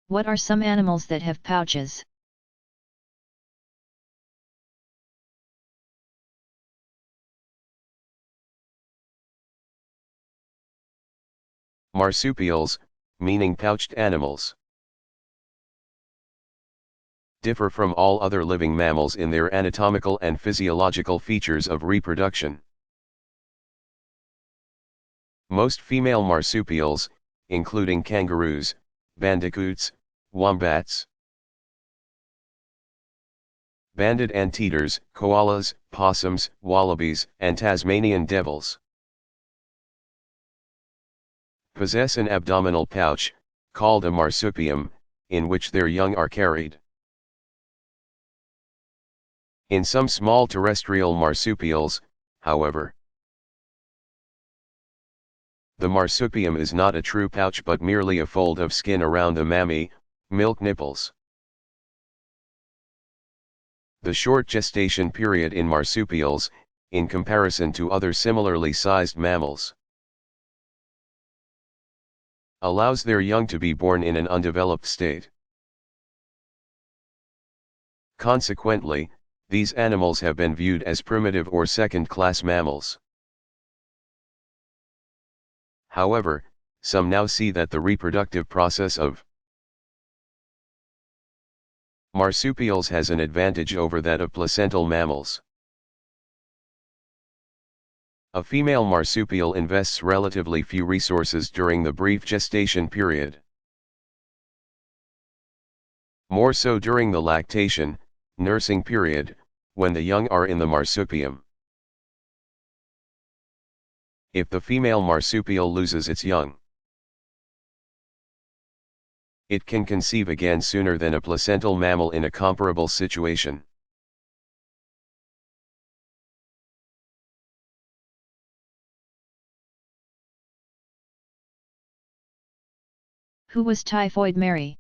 What are some animals that have pouches? Marsupials, meaning pouched animals, differ from all other living mammals in their anatomical and physiological features of reproduction. Most female marsupials, including kangaroos, bandicoots, wombats, banded anteaters, koalas, possums, wallabies, and Tasmanian devils, possess an abdominal pouch, called a marsupium, in which their young are carried. In some small terrestrial marsupials, however, the marsupium is not a true pouch but merely a fold of skin around the mammary, milk nipples. The short gestation period in marsupials, in comparison to other similarly sized mammals, allows their young to be born in an undeveloped state. Consequently, these animals have been viewed as primitive or second-class mammals. However, some now see that the reproductive process of marsupials has an advantage over that of placental mammals. A female marsupial invests relatively few resources during the brief gestation period. More so during the lactation, nursing period, when the young are in the marsupium. If the female marsupial loses its young, it can conceive again sooner than a placental mammal in a comparable situation. Who was Typhoid Mary?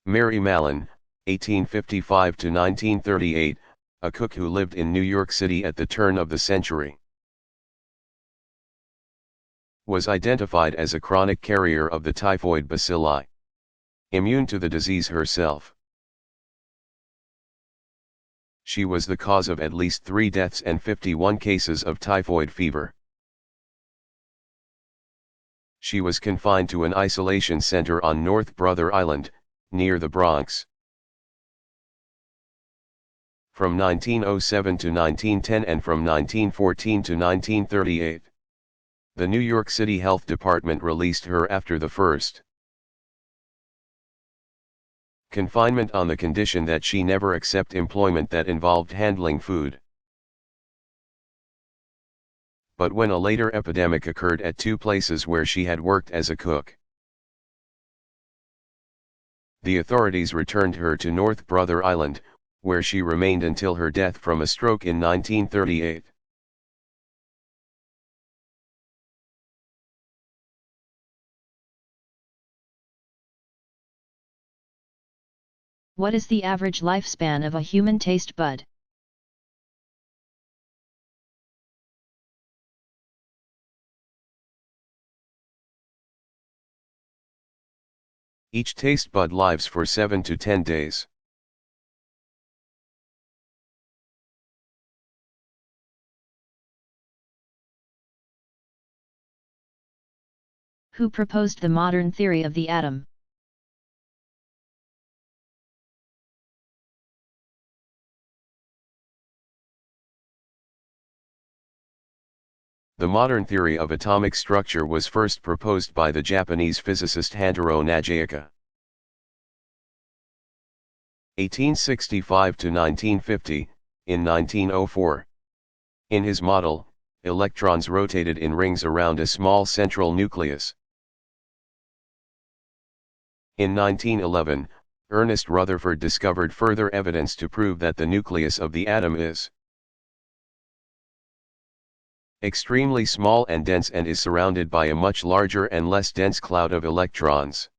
Mary Mallon, 1855 to 1938, a cook who lived in New York City at the turn of the century, was identified as a chronic carrier of the typhoid bacilli, immune to the disease herself. She was the cause of at least 3 deaths and 51 cases of typhoid fever. She was confined to an isolation center on North Brother Island, near the Bronx. From 1907 to 1910 and from 1914 to 1938. The New York City Health Department released her after the first confinement on the condition that she never accept employment that involved handling food. But when a later epidemic occurred at 2 places where she had worked as a cook, the authorities returned her to North Brother Island, where she remained until her death from a stroke in 1938. What is the average lifespan of a human taste bud? Each taste bud lives for 7 to 10 days. Who proposed the modern theory of the atom? The modern theory of atomic structure was first proposed by the Japanese physicist Hantaro Nagayaka. 1865 to 1950, in 1904. In his model, electrons rotated in rings around a small central nucleus. In 1911, Ernest Rutherford discovered further evidence to prove that the nucleus of the atom is extremely small and dense and is surrounded by a much larger and less dense cloud of electrons.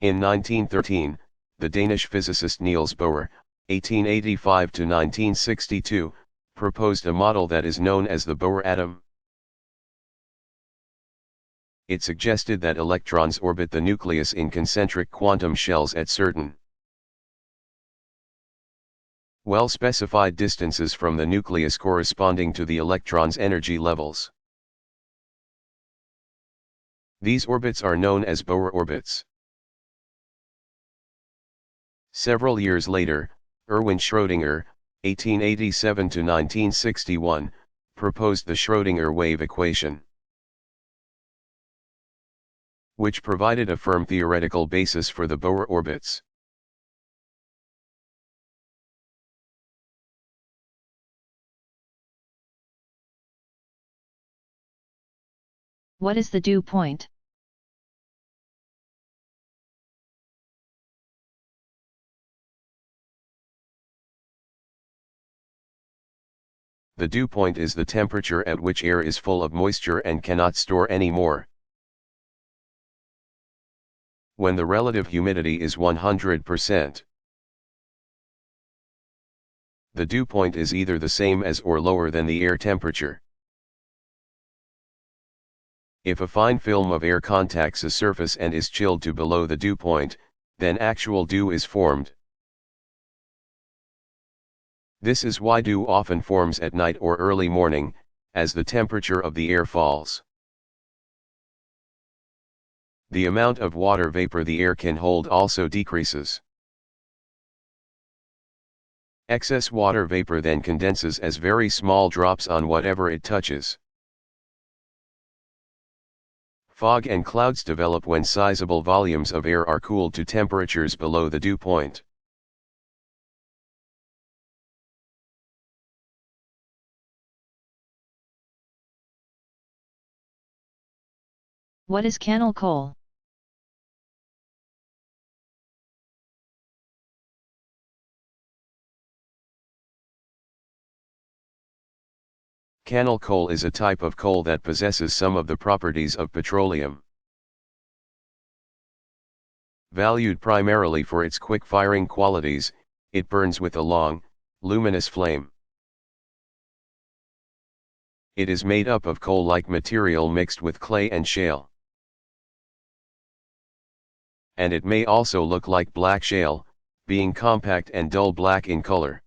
In 1913, the Danish physicist Niels Bohr, 1885 to 1962, proposed a model that is known as the Bohr atom. It suggested that electrons orbit the nucleus in concentric quantum shells at certain well-specified distances from the nucleus corresponding to the electron's energy levels. These orbits are known as Bohr orbits. Several years later, Erwin Schrödinger, 1887 to 1961, proposed the Schrödinger wave equation, which provided a firm theoretical basis for the Bohr orbits. What is the dew point? The dew point is the temperature at which air is full of moisture and cannot store any more. When the relative humidity is 100%. The dew point is either the same as or lower than the air temperature. If a fine film of air contacts a surface and is chilled to below the dew point, then actual dew is formed. This is why dew often forms at night or early morning, as the temperature of the air falls. The amount of water vapor the air can hold also decreases. Excess water vapor then condenses as very small drops on whatever it touches. Fog and clouds develop when sizable volumes of air are cooled to temperatures below the dew point. What is cannel coal? Cannel coal is a type of coal that possesses some of the properties of petroleum. Valued primarily for its quick-firing qualities, it burns with a long, luminous flame. It is made up of coal-like material mixed with clay and shale. And it may also look like black shale, being compact and dull black in color.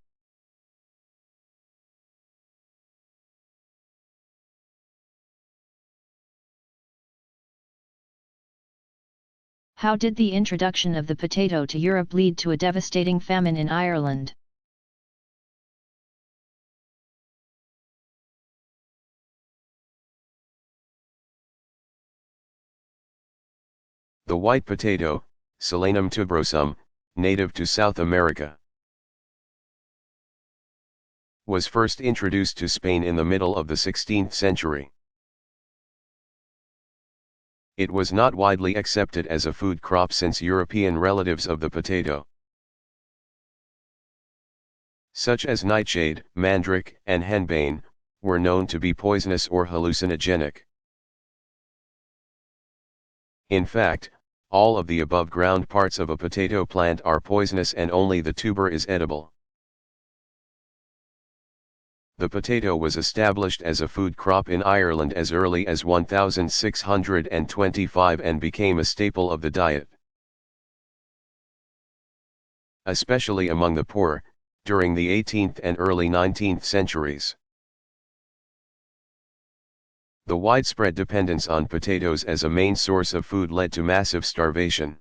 How did the introduction of the potato to Europe lead to a devastating famine in Ireland? The white potato, Solanum tuberosum, native to South America, was first introduced to Spain in the middle of the 16th century. It was not widely accepted as a food crop since European relatives of the potato, such as nightshade, mandrake, and henbane, were known to be poisonous or hallucinogenic. In fact, all of the above-ground parts of a potato plant are poisonous and only the tuber is edible. The potato was established as a food crop in Ireland as early as 1625 and became a staple of the diet, especially among the poor, during the 18th and early 19th centuries. The widespread dependence on potatoes as a main source of food led to massive starvation.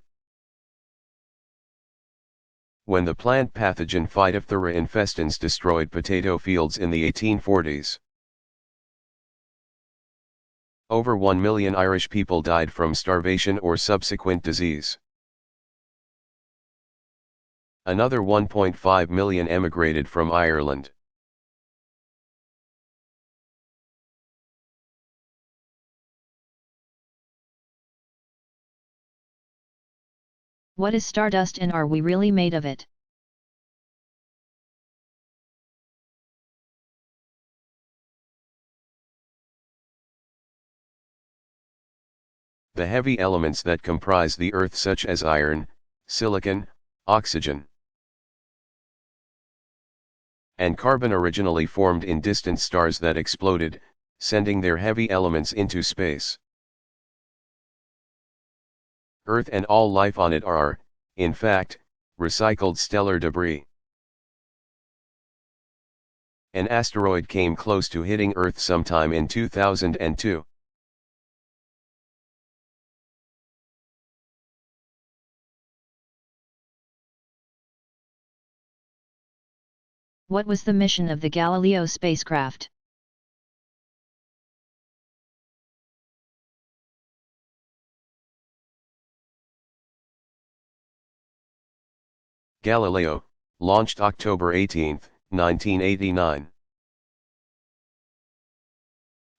When the plant pathogen Phytophthora infestans destroyed potato fields in the 1840s, over 1 million Irish people died from starvation or subsequent disease. Another 1.5 million emigrated from Ireland. What is stardust and are we really made of it? The heavy elements that comprise the earth such as iron, silicon, oxygen, and carbon originally formed in distant stars that exploded, sending their heavy elements into space. Earth and all life on it are, in fact, recycled stellar debris. An asteroid came close to hitting Earth sometime in 2002. What was the mission of the Galileo spacecraft? Galileo, launched October 18, 1989.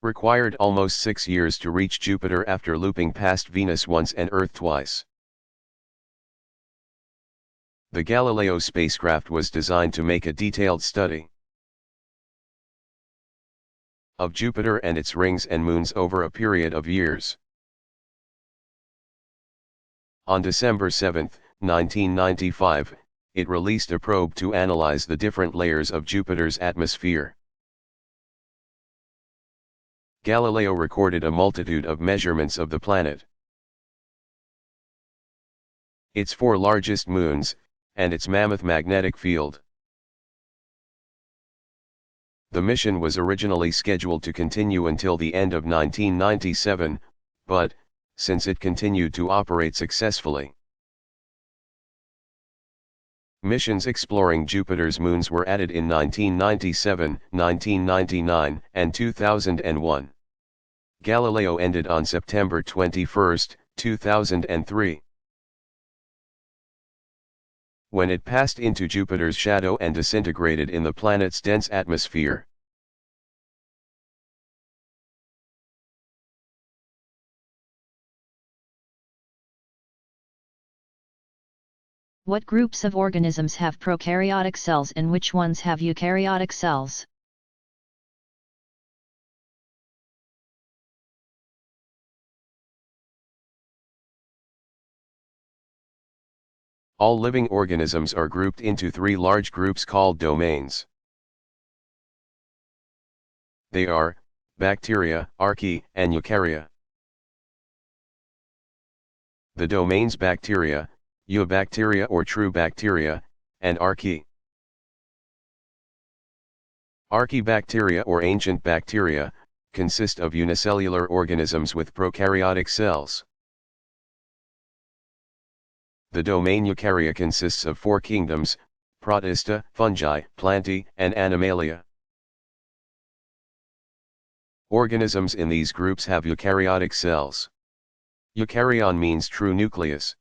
Required almost 6 years to reach Jupiter after looping past Venus once and Earth twice. The Galileo spacecraft was designed to make a detailed study of Jupiter and its rings and moons over a period of years. On December 7, 1995, it released a probe to analyze the different layers of Jupiter's atmosphere. Galileo recorded a multitude of measurements of the planet, its 4 largest moons, and its mammoth magnetic field. The mission was originally scheduled to continue until the end of 1997, but, since it continued to operate successfully, missions exploring Jupiter's moons were added in 1997, 1999, and 2001. Galileo ended on September 21, 2003. When it passed into Jupiter's shadow and disintegrated in the planet's dense atmosphere. What groups of organisms have prokaryotic cells and which ones have eukaryotic cells? All living organisms are grouped into 3 large groups called domains. They are, bacteria, archaea, and eukarya. The domains bacteria, eubacteria or true bacteria, and archaea. Archaebacteria or ancient bacteria, consist of unicellular organisms with prokaryotic cells. The domain eukarya consists of 4 kingdoms, Protista, fungi, plantae, and animalia. Organisms in these groups have eukaryotic cells. Eukaryon means true nucleus.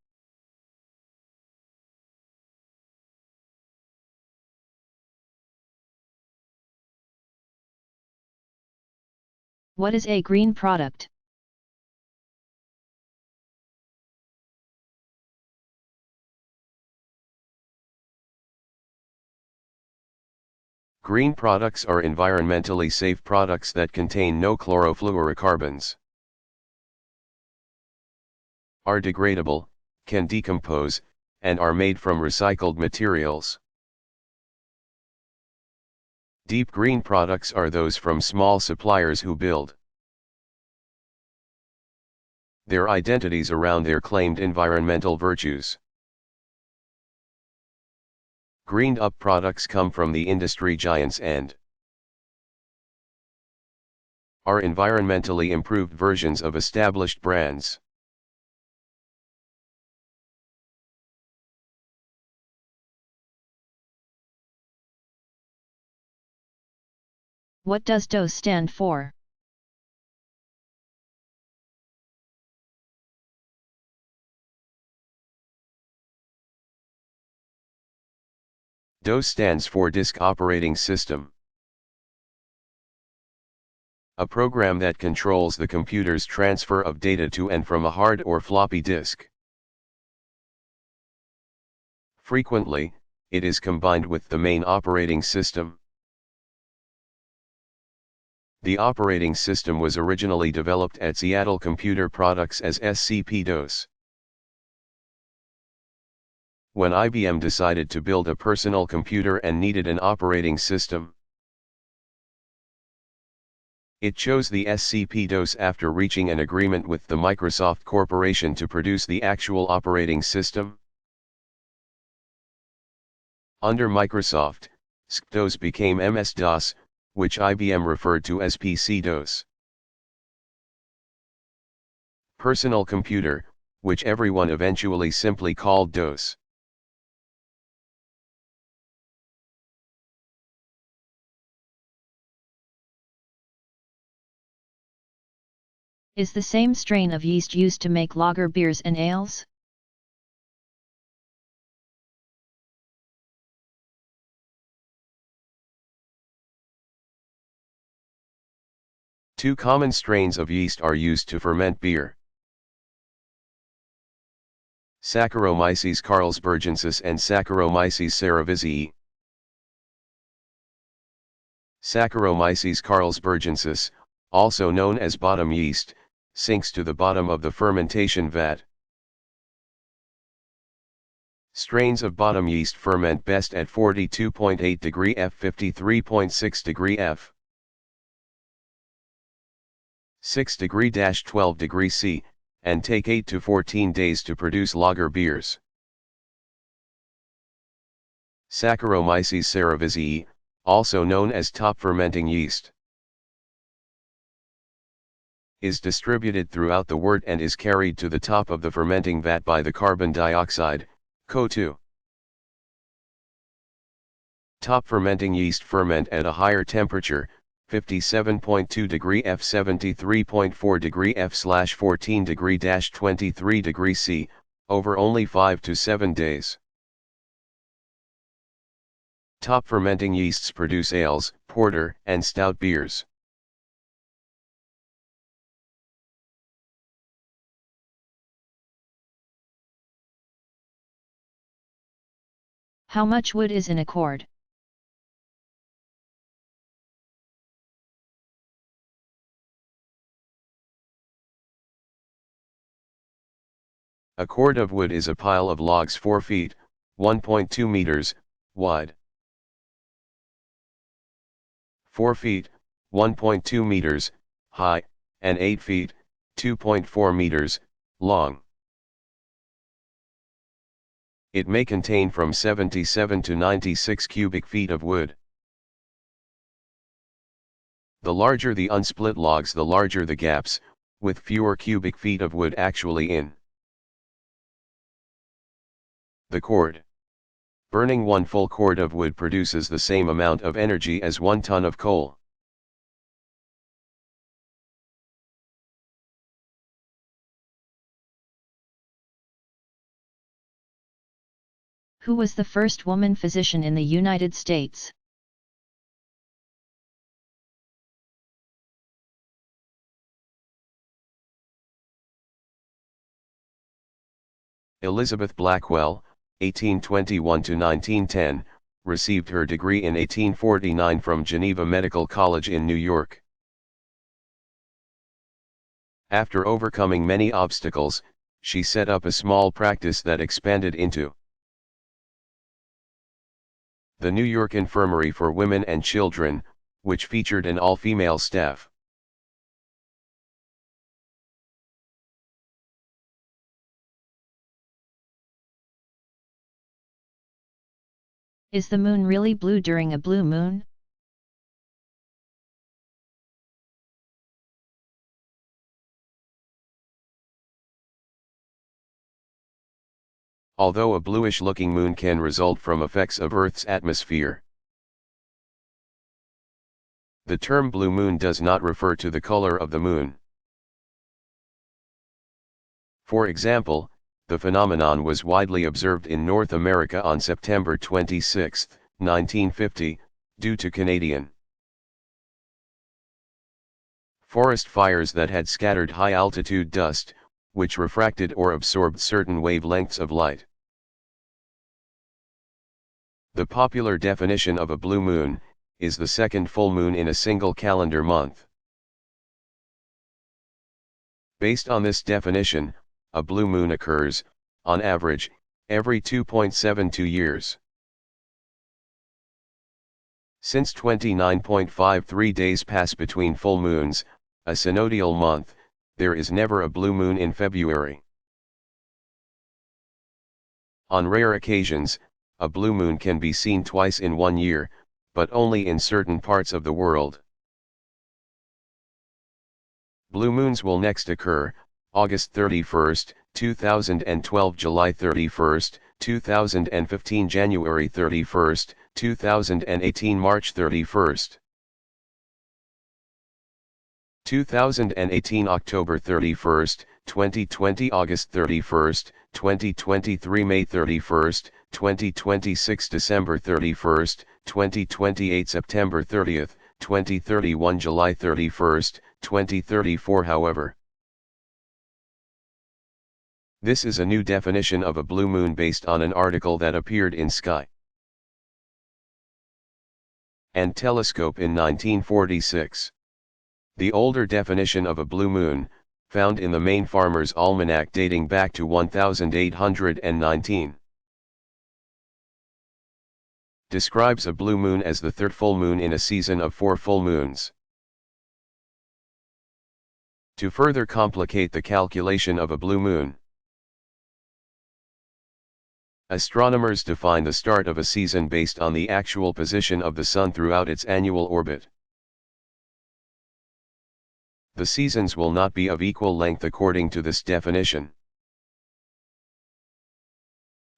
What is a green product? Green products are environmentally safe products that contain no chlorofluorocarbons, are degradable, can decompose, and are made from recycled materials. Deep green products are those from small suppliers who build their identities around their claimed environmental virtues. Greened up products come from the industry giants and are environmentally improved versions of established brands. What does DOS stand for? DOS stands for Disk Operating System, a program that controls the computer's transfer of data to and from a hard or floppy disk. Frequently, it is combined with the main operating system. The operating system was originally developed at Seattle Computer Products as SCP-DOS. when IBM decided to build a personal computer and needed an operating system. It chose the SCP-DOS after reaching an agreement with the Microsoft Corporation to produce the actual operating system. Under Microsoft, SC-DOS became MS-DOS, which IBM referred to as PC-DOS. Personal computer, which everyone eventually simply called DOS. Is the same strain of yeast used to make lager beers and ales? Two common strains of yeast are used to ferment beer: Saccharomyces carlsbergensis and Saccharomyces cerevisiae. Saccharomyces carlsbergensis, also known as bottom yeast, sinks to the bottom of the fermentation vat. Strains of bottom yeast ferment best at 42.8 degree F, 53.6 degree F, 6 degree-12 degree C, and take 8 to 14 days to produce lager beers. Saccharomyces cerevisiae, also known as top fermenting yeast, is distributed throughout the wort and is carried to the top of the fermenting vat by the carbon dioxide, CO2. Top fermenting yeast ferment at a higher temperature, 57.2 degree F, 73.4 degree F/14 degree-23 degree C, over only 5 to 7 days. Top fermenting yeasts produce ales, porter, and stout beers. How much wood is in a cord? A cord of wood is a pile of logs 4 feet, 1.2 meters, wide. 4 feet, 1.2 meters, high, and 8 feet, 2.4 meters, long. It may contain from 77 to 96 cubic feet of wood. The larger the unsplit logs, the larger the gaps, with fewer cubic feet of wood actually in the cord. Burning 1 full cord of wood produces the same amount of energy as 1 ton of coal. Who was the first woman physician in the United States? Elizabeth Blackwell, 1821 to 1910, received her degree in 1849 from Geneva Medical College in New York. After overcoming many obstacles, she set up a small practice that expanded into the New York Infirmary for Women and Children, which featured an all-female staff. Is the moon really blue during a blue moon? Although a bluish-looking moon can result from effects of Earth's atmosphere, the term blue moon does not refer to the color of the moon. For example, the phenomenon was widely observed in North America on September 26, 1950, due to Canadian forest fires that had scattered high-altitude dust, which refracted or absorbed certain wavelengths of light. The popular definition of a blue moon is the second full moon in a single calendar month. Based on this definition, a blue moon occurs, on average, every 2.72 years. Since 29.53 days pass between full moons, a synodial month, there is never a blue moon in February. On rare occasions, a blue moon can be seen twice in 1 year, but only in certain parts of the world. Blue moons will next occur, August 31st, 2012, July 31st, 2015, January 31st, 2018, March 31st. 2018, October 31st, 2020, August 31st, 2023, May 31st, 2026, December 31st, 2028, September 30th, 2031, July 31st, 2034. However, this is a new definition of a blue moon based on an article that appeared in Sky and Telescope in 1946. The older definition of a blue moon, found in the Maine Farmer's Almanac dating back to 1819, describes a blue moon as the third full moon in a season of 4 full moons. To further complicate the calculation of a blue moon, astronomers define the start of a season based on the actual position of the Sun throughout its annual orbit. The seasons will not be of equal length according to this definition.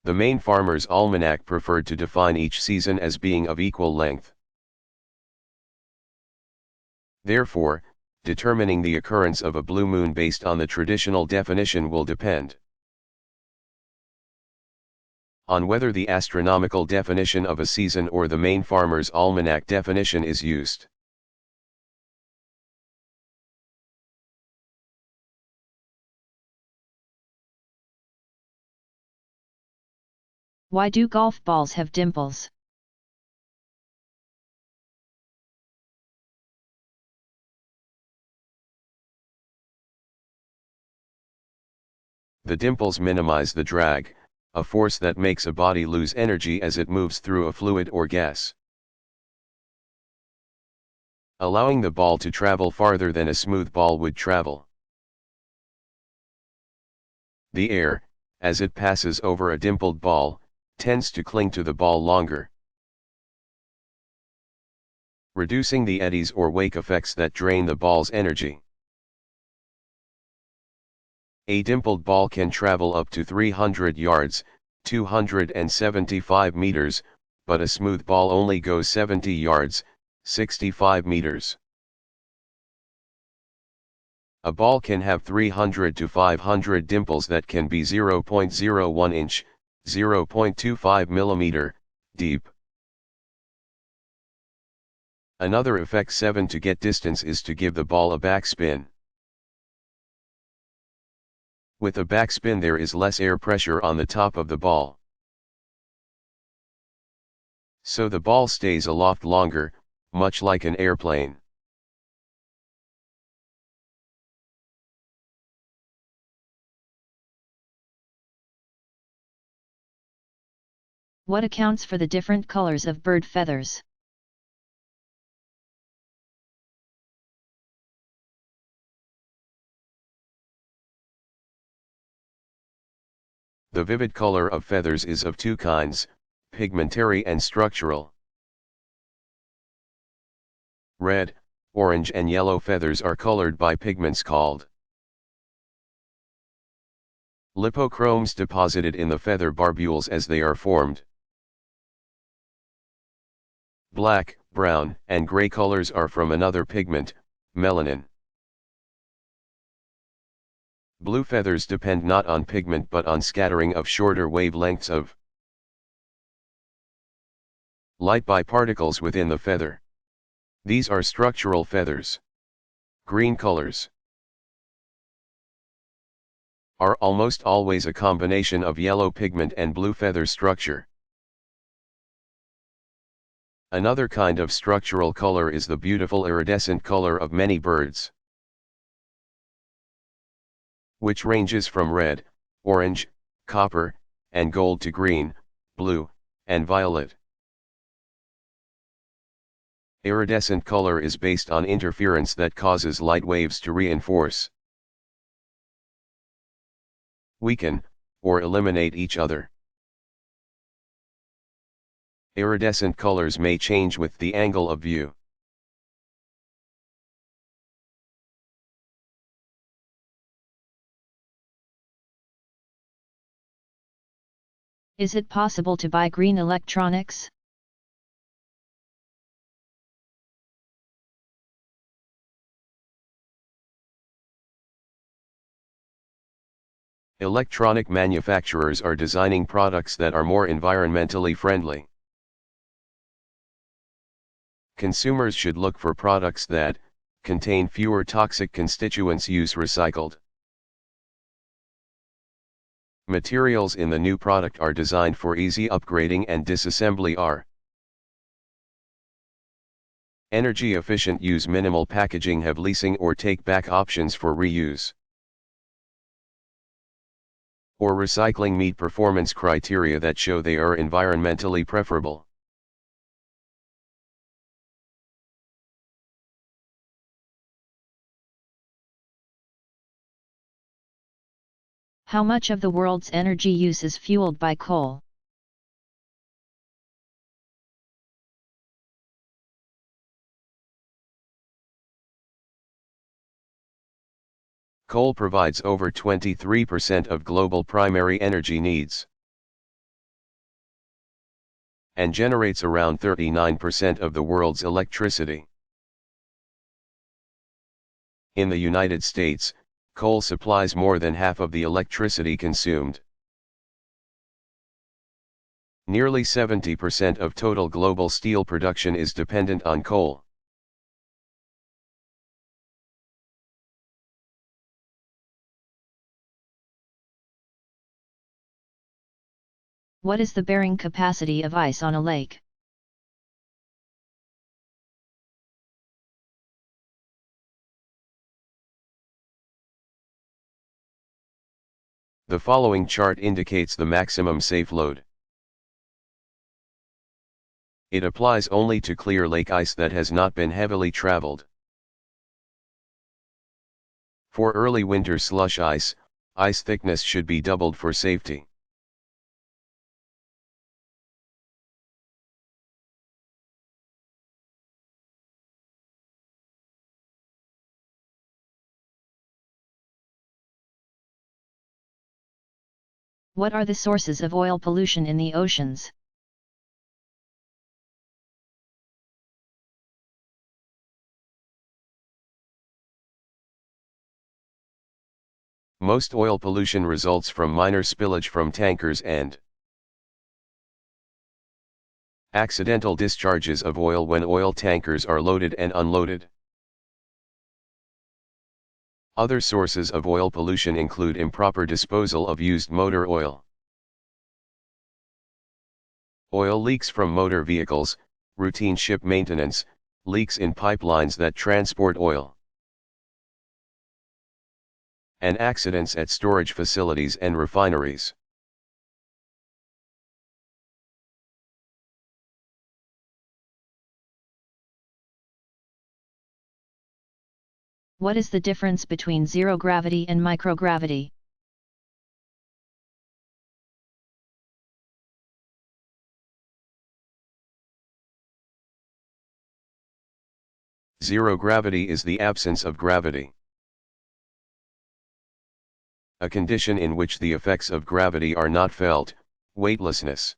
The Maine Farmer's Almanac preferred to define each season as being of equal length. Therefore, determining the occurrence of a blue moon based on the traditional definition will depend on whether the astronomical definition of a season or the Maine Farmer's Almanac definition is used. Why do golf balls have dimples? The dimples minimize the drag, a force that makes a body lose energy as it moves through a fluid or gas, allowing the ball to travel farther than a smooth ball would travel. The air, as it passes over a dimpled ball, tends to cling to the ball longer, reducing the eddies or wake effects that drain the ball's energy. A dimpled ball can travel up to 300 yards, 275 meters, but a smooth ball only goes 70 yards, 65 meters. A ball can have 300 to 500 dimples that can be 0.01 inch, 0.25 millimeter, deep. Another effect 7 to get distance is to give the ball a backspin. With a backspin there is less air pressure on the top of the ball, so the ball stays aloft longer, much like an airplane. What accounts for the different colors of bird feathers? The vivid color of feathers is of two kinds, pigmentary and structural. Red, orange and yellow feathers are colored by pigments called lipochromes deposited in the feather barbules as they are formed. Black, brown, and gray colors are from another pigment, melanin. Blue feathers depend not on pigment but on scattering of shorter wavelengths of light by particles within the feather. These are structural feathers. Green colors are almost always a combination of yellow pigment and blue feather structure. Another kind of structural color is the beautiful iridescent color of many birds, which ranges from red, orange, copper, and gold to green, blue, and violet. Iridescent color is based on interference that causes light waves to reinforce, weaken, or eliminate each other. Iridescent colors may change with the angle of view. Is it possible to buy green electronics? Electronic manufacturers are designing products that are more environmentally friendly. Consumers should look for products that contain fewer toxic constituents. Use recycled materials in the new product are designed for easy upgrading and disassembly. Are energy efficient. Use minimal packaging. Have leasing or take-back options for reuse or recycling. Meet performance criteria that show they are environmentally preferable. How much of the world's energy use is fueled by coal? Coal provides over 23% of global primary energy needs and generates around 39% of the world's electricity. In the United States, coal supplies more than half of the electricity consumed. Nearly 70% of total global steel production is dependent on coal. What is the bearing capacity of ice on a lake? The following chart indicates the maximum safe load. It applies only to clear lake ice that has not been heavily traveled. For early winter slush ice, ice thickness should be doubled for safety. What are the sources of oil pollution in the oceans? Most oil pollution results from minor spillage from tankers and accidental discharges of oil when oil tankers are loaded and unloaded. Other sources of oil pollution include improper disposal of used motor oil, oil leaks from motor vehicles, routine ship maintenance, leaks in pipelines that transport oil, and accidents at storage facilities and refineries. What is the difference between zero gravity and microgravity? Zero gravity is the absence of gravity, a condition in which the effects of gravity are not felt. Weightlessness.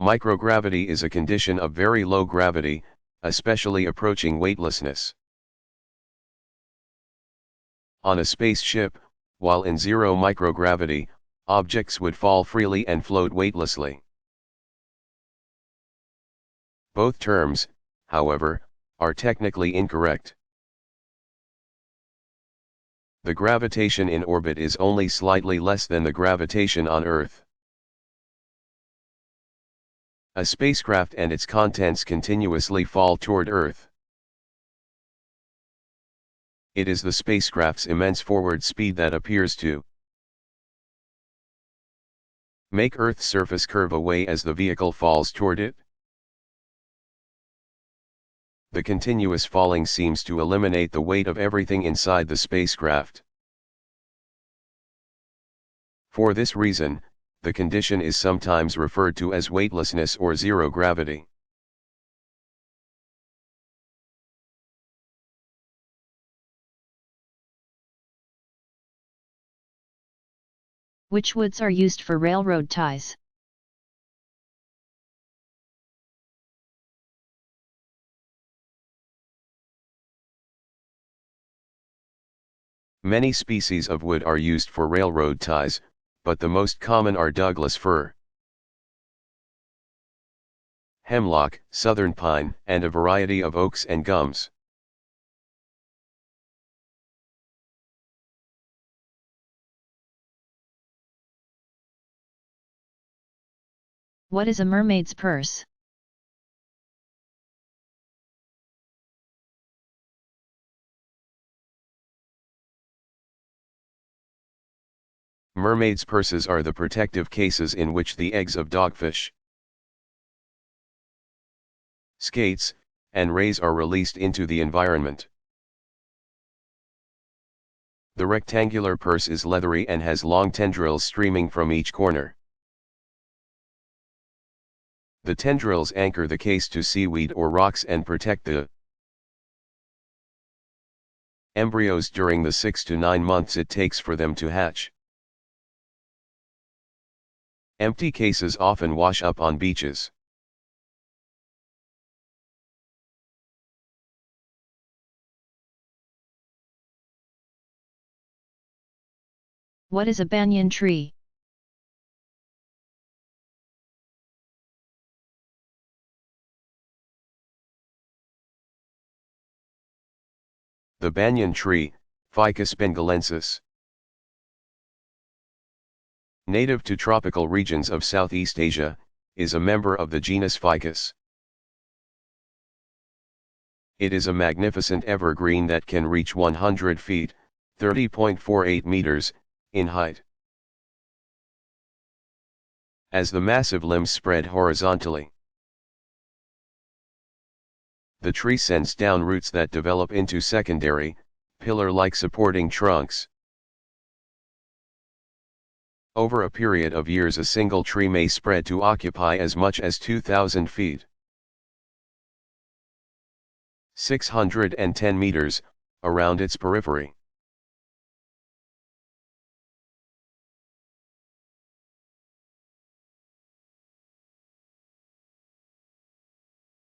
Microgravity is a condition of very low gravity, especially approaching weightlessness. On a spaceship, while in zero microgravity, objects would fall freely and float weightlessly. Both terms, however, are technically incorrect. The gravitation in orbit is only slightly less than the gravitation on Earth. A spacecraft and its contents continuously fall toward Earth. It is the spacecraft's immense forward speed that appears to Make Earth's surface curve away as the vehicle falls toward it. The continuous falling seems to eliminate the weight of everything inside the spacecraft. For this reason, the condition is sometimes referred to as weightlessness or zero gravity. Which woods are used for railroad ties? Many species of wood are used for railroad ties, but the most common are Douglas fir, hemlock, southern pine, and a variety of oaks and gums. What is a mermaid's purse? Mermaids' purses are the protective cases in which the eggs of dogfish, skates, and rays are released into the environment. The rectangular purse is leathery and has long tendrils streaming from each corner. The tendrils anchor the case to seaweed or rocks and protect the embryos during the 6 to 9 months it takes for them to hatch. Empty cases often wash up on beaches. What is a banyan tree? The banyan tree, Ficus bengalensis, native to tropical regions of Southeast Asia, is a member of the genus Ficus. It is a magnificent evergreen that can reach 100 feet, 30.48 meters, in height. As the massive limbs spread horizontally, the tree sends down roots that develop into secondary, pillar-like supporting trunks. Over a period of years a single tree may spread to occupy as much as 2,000 feet. 610 meters, around its periphery.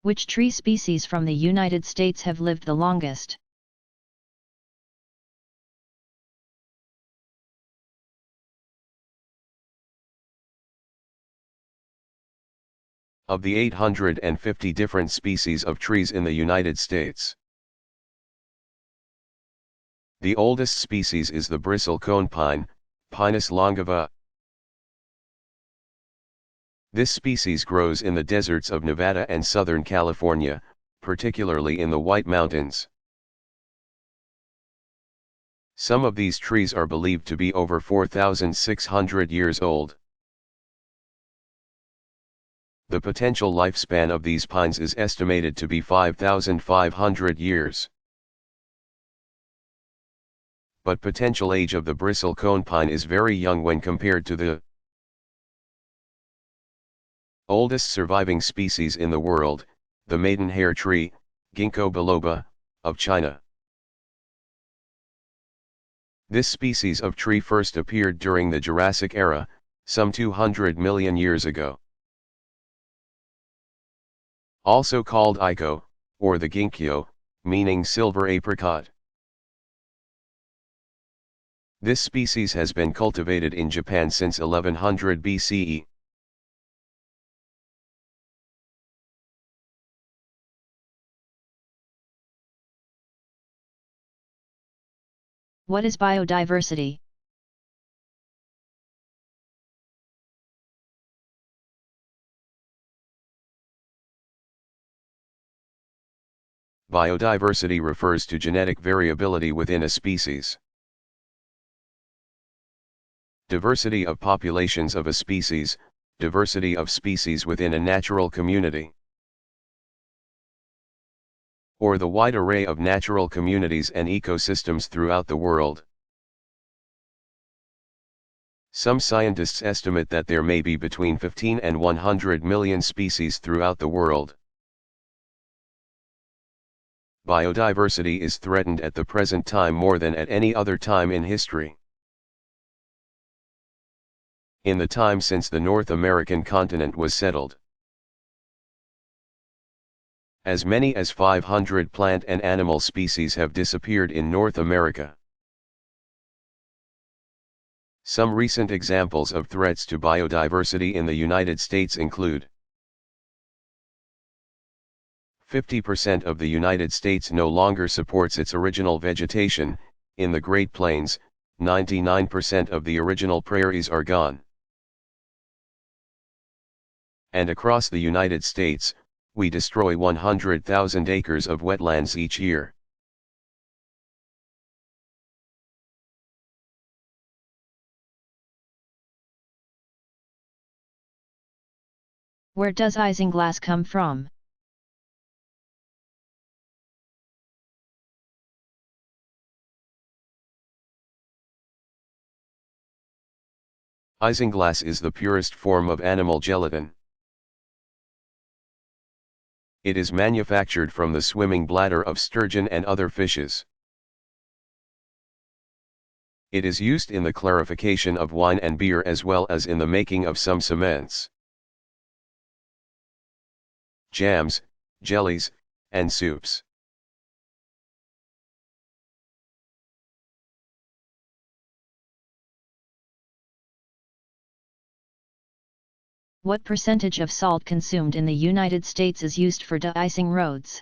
Which tree species from the United States have lived the longest? Of the 850 different species of trees in the United States, the oldest species is the bristlecone pine, Pinus longeva. This species grows in the deserts of Nevada and Southern California, particularly in the White Mountains. Some of these trees are believed to be over 4,600 years old. The potential lifespan of these pines is estimated to be 5,500 years. But potential age of the bristlecone pine is very young when compared to the oldest surviving species in the world, the maidenhair tree, Ginkgo biloba, of China. This species of tree first appeared during the Jurassic era, some 200 million years ago. Also called Iko, or the Ginkgo, meaning silver apricot. This species has been cultivated in Japan since 1100 BCE. What is biodiversity? Biodiversity refers to genetic variability within a species. Diversity of populations of a species, diversity of species within a natural community. Or the wide array of natural communities and ecosystems throughout the world. Some scientists estimate that there may be between 15 and 100 million species throughout the world. Biodiversity is threatened at the present time more than at any other time in history. In the time since the North American continent was settled, as many as 500 plant and animal species have disappeared in North America. Some recent examples of threats to biodiversity in the United States include: 50% of the United States no longer supports its original vegetation. In the Great Plains, 99% of the original prairies are gone. And across the United States, we destroy 100,000 acres of wetlands each year. Where does isinglass come from? Isinglass is the purest form of animal gelatin. It is manufactured from the swimming bladder of sturgeon and other fishes. It is used in the clarification of wine and beer as well as in the making of some cements, jams, jellies, and soups. What percentage of salt consumed in the United States is used for de-icing roads?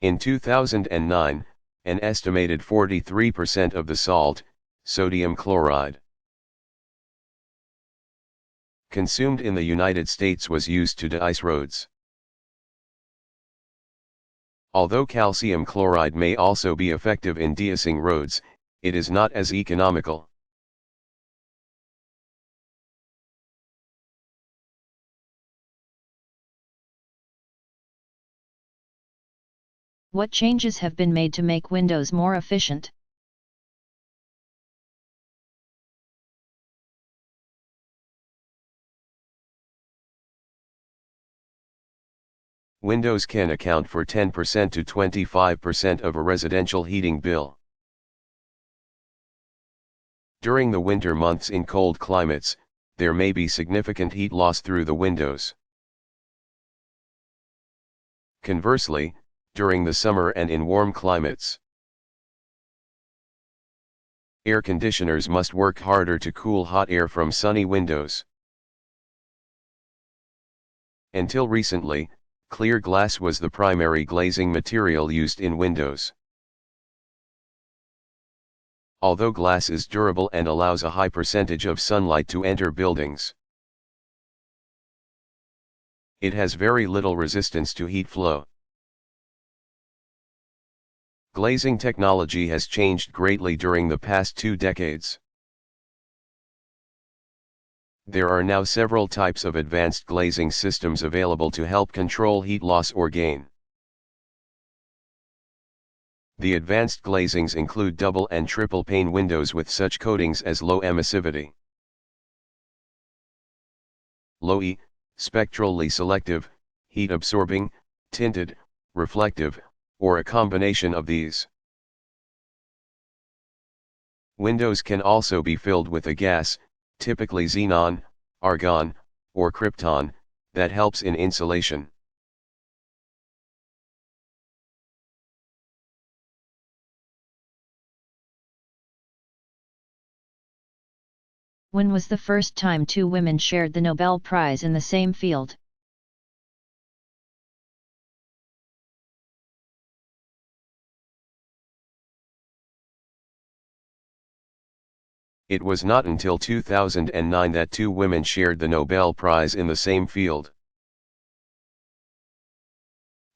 In 2009, an estimated 43% of the salt, sodium chloride, consumed in the United States was used to de-ice roads. Although calcium chloride may also be effective in de-icing roads, it is not as economical. What changes have been made to make windows more efficient? Windows can account for 10% to 25% of a residential heating bill. During the winter months in cold climates, there may be significant heat loss through the windows. Conversely, during the summer and in warm climates, air conditioners must work harder to cool hot air from sunny windows. Until recently, clear glass was the primary glazing material used in windows. Although glass is durable and allows a high percentage of sunlight to enter buildings, it has very little resistance to heat flow. Glazing technology has changed greatly during the past 2 decades. There are now several types of advanced glazing systems available to help control heat loss or gain. The advanced glazings include double and triple pane windows with such coatings as low emissivity, low E, spectrally selective, heat absorbing, tinted, reflective, or a combination of these. Windows can also be filled with a gas, typically xenon, argon, or krypton, that helps in insulation. When was the first time 2 women shared the Nobel Prize in the same field? It was not until 2009 that 2 women shared the Nobel Prize in the same field.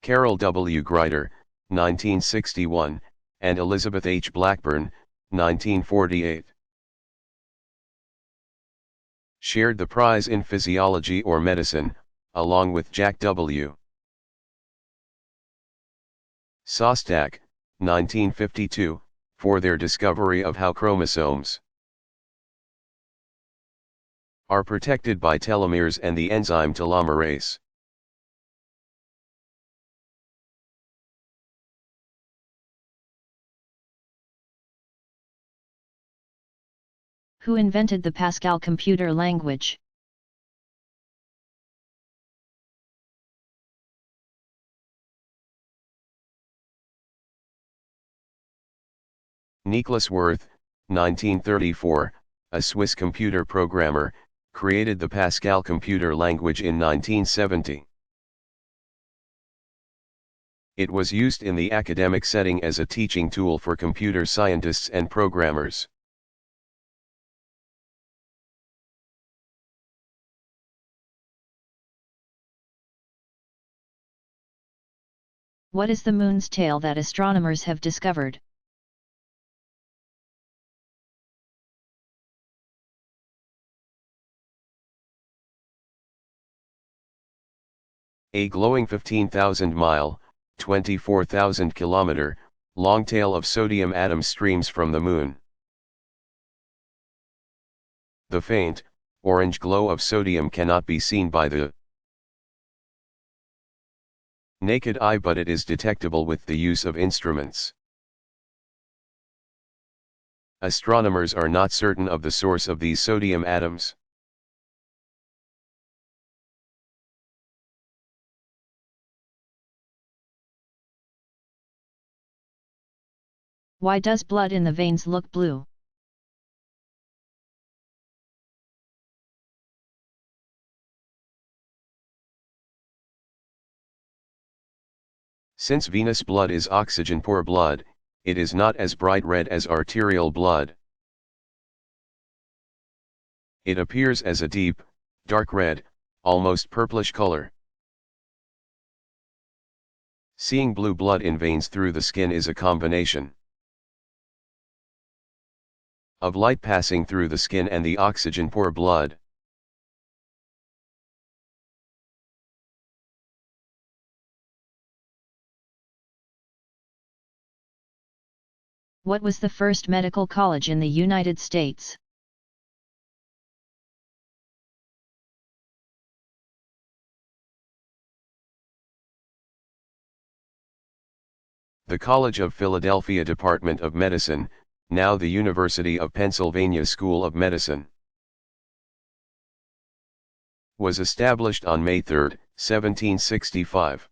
Carol W. Grider, 1961, and Elizabeth H. Blackburn, 1948. Shared the prize in physiology or medicine, along with Jack W. Sostak, 1952, for their discovery of how chromosomes are protected by telomeres and the enzyme telomerase. Who invented the Pascal computer language? Niklas Wirth, 1934, a Swiss computer programmer, created the Pascal computer language in 1970. It was used in the academic setting as a teaching tool for computer scientists and programmers. What is the moon's tail that astronomers have discovered? A glowing 15,000-mile, 24,000-kilometer, long tail of sodium atoms streams from the moon. The faint, orange glow of sodium cannot be seen by the naked eye, but it is detectable with the use of instruments. Astronomers are not certain of the source of these sodium atoms. Why does blood in the veins look blue? Since venous blood is oxygen-poor blood, it is not as bright red as arterial blood. It appears as a deep, dark red, almost purplish color. Seeing blue blood in veins through the skin is a combination of light passing through the skin and the oxygen-poor blood. What was the first medical college in the United States? The College of Philadelphia Department of Medicine, now the University of Pennsylvania School of Medicine, was established on May 3, 1765.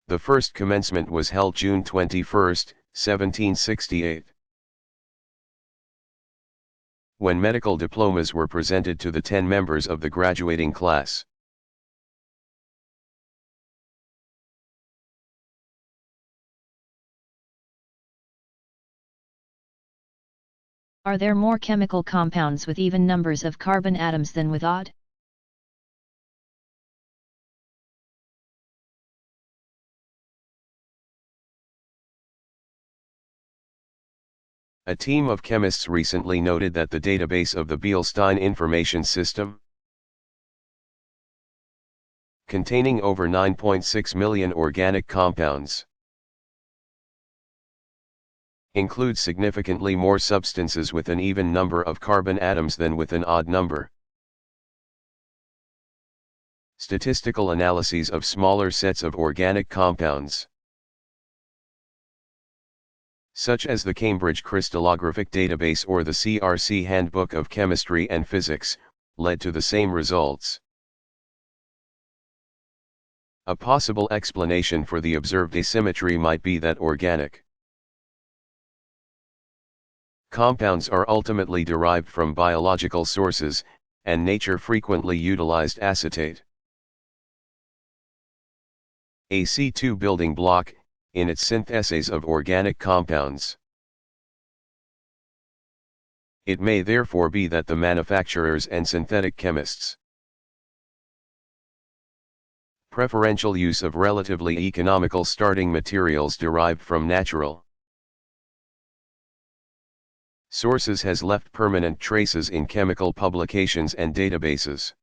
The first commencement was held June 21, 1768. When medical diplomas were presented to the 10 members of the graduating class. Are there more chemical compounds with even numbers of carbon atoms than with odd? A team of chemists recently noted that the database of the Beilstein Information System, containing over 9.6 million organic compounds, includes significantly more substances with an even number of carbon atoms than with an odd number. Statistical analyses of smaller sets of organic compounds, such as the Cambridge Crystallographic Database or the CRC Handbook of Chemistry and Physics, led to the same results. A possible explanation for the observed asymmetry might be that organic compounds are ultimately derived from biological sources, and nature frequently utilized acetate, a C2 building block, in its synthesis of organic compounds. It may therefore be that the manufacturers and synthetic chemists Preferential use of relatively economical starting materials derived from natural sources has left permanent traces in chemical publications and databases.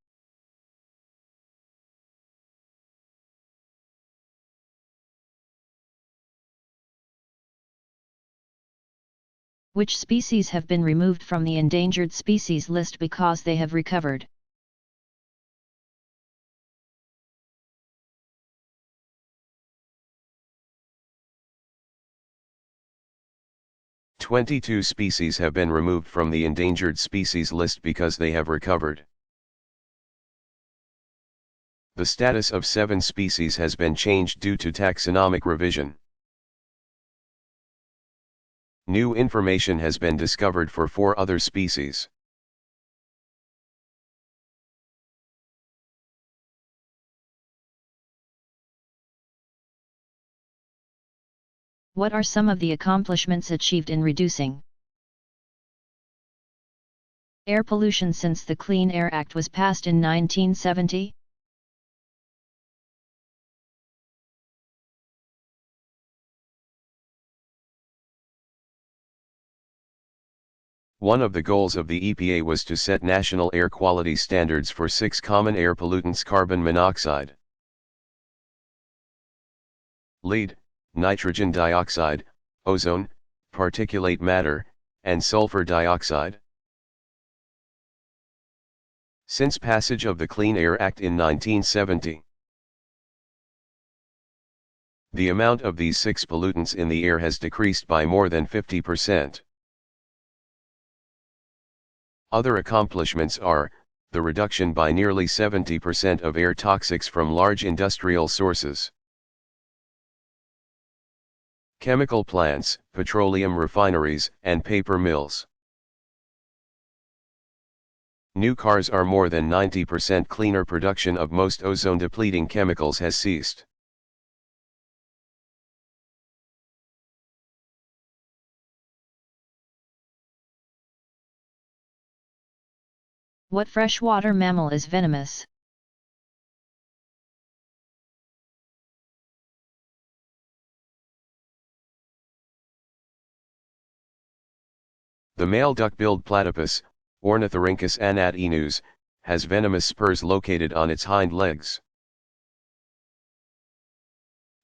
Which species have been removed from the endangered species list because they have recovered? "22 species have been removed from the endangered species list because they have recovered. The status of 7 species has been changed due to taxonomic revision. New information has been discovered for 4 other species. What are some of the accomplishments achieved in reducing air pollution since the Clean Air Act was passed in 1970? One of the goals of the EPA was to set national air quality standards for 6 common air pollutants: carbon monoxide, lead, nitrogen dioxide, ozone, particulate matter, and sulfur dioxide. Since passage of the Clean Air Act in 1970, the amount of these 6 pollutants in the air has decreased by more than 50%. Other accomplishments are the reduction by nearly 70% of air toxics from large industrial sources: chemical plants, petroleum refineries, and paper mills. New cars are more than 90% cleaner. Production of most ozone-depleting chemicals has ceased. What freshwater mammal is venomous? The male duck-billed platypus, Ornithorhynchus anatinus, has venomous spurs located on its hind legs.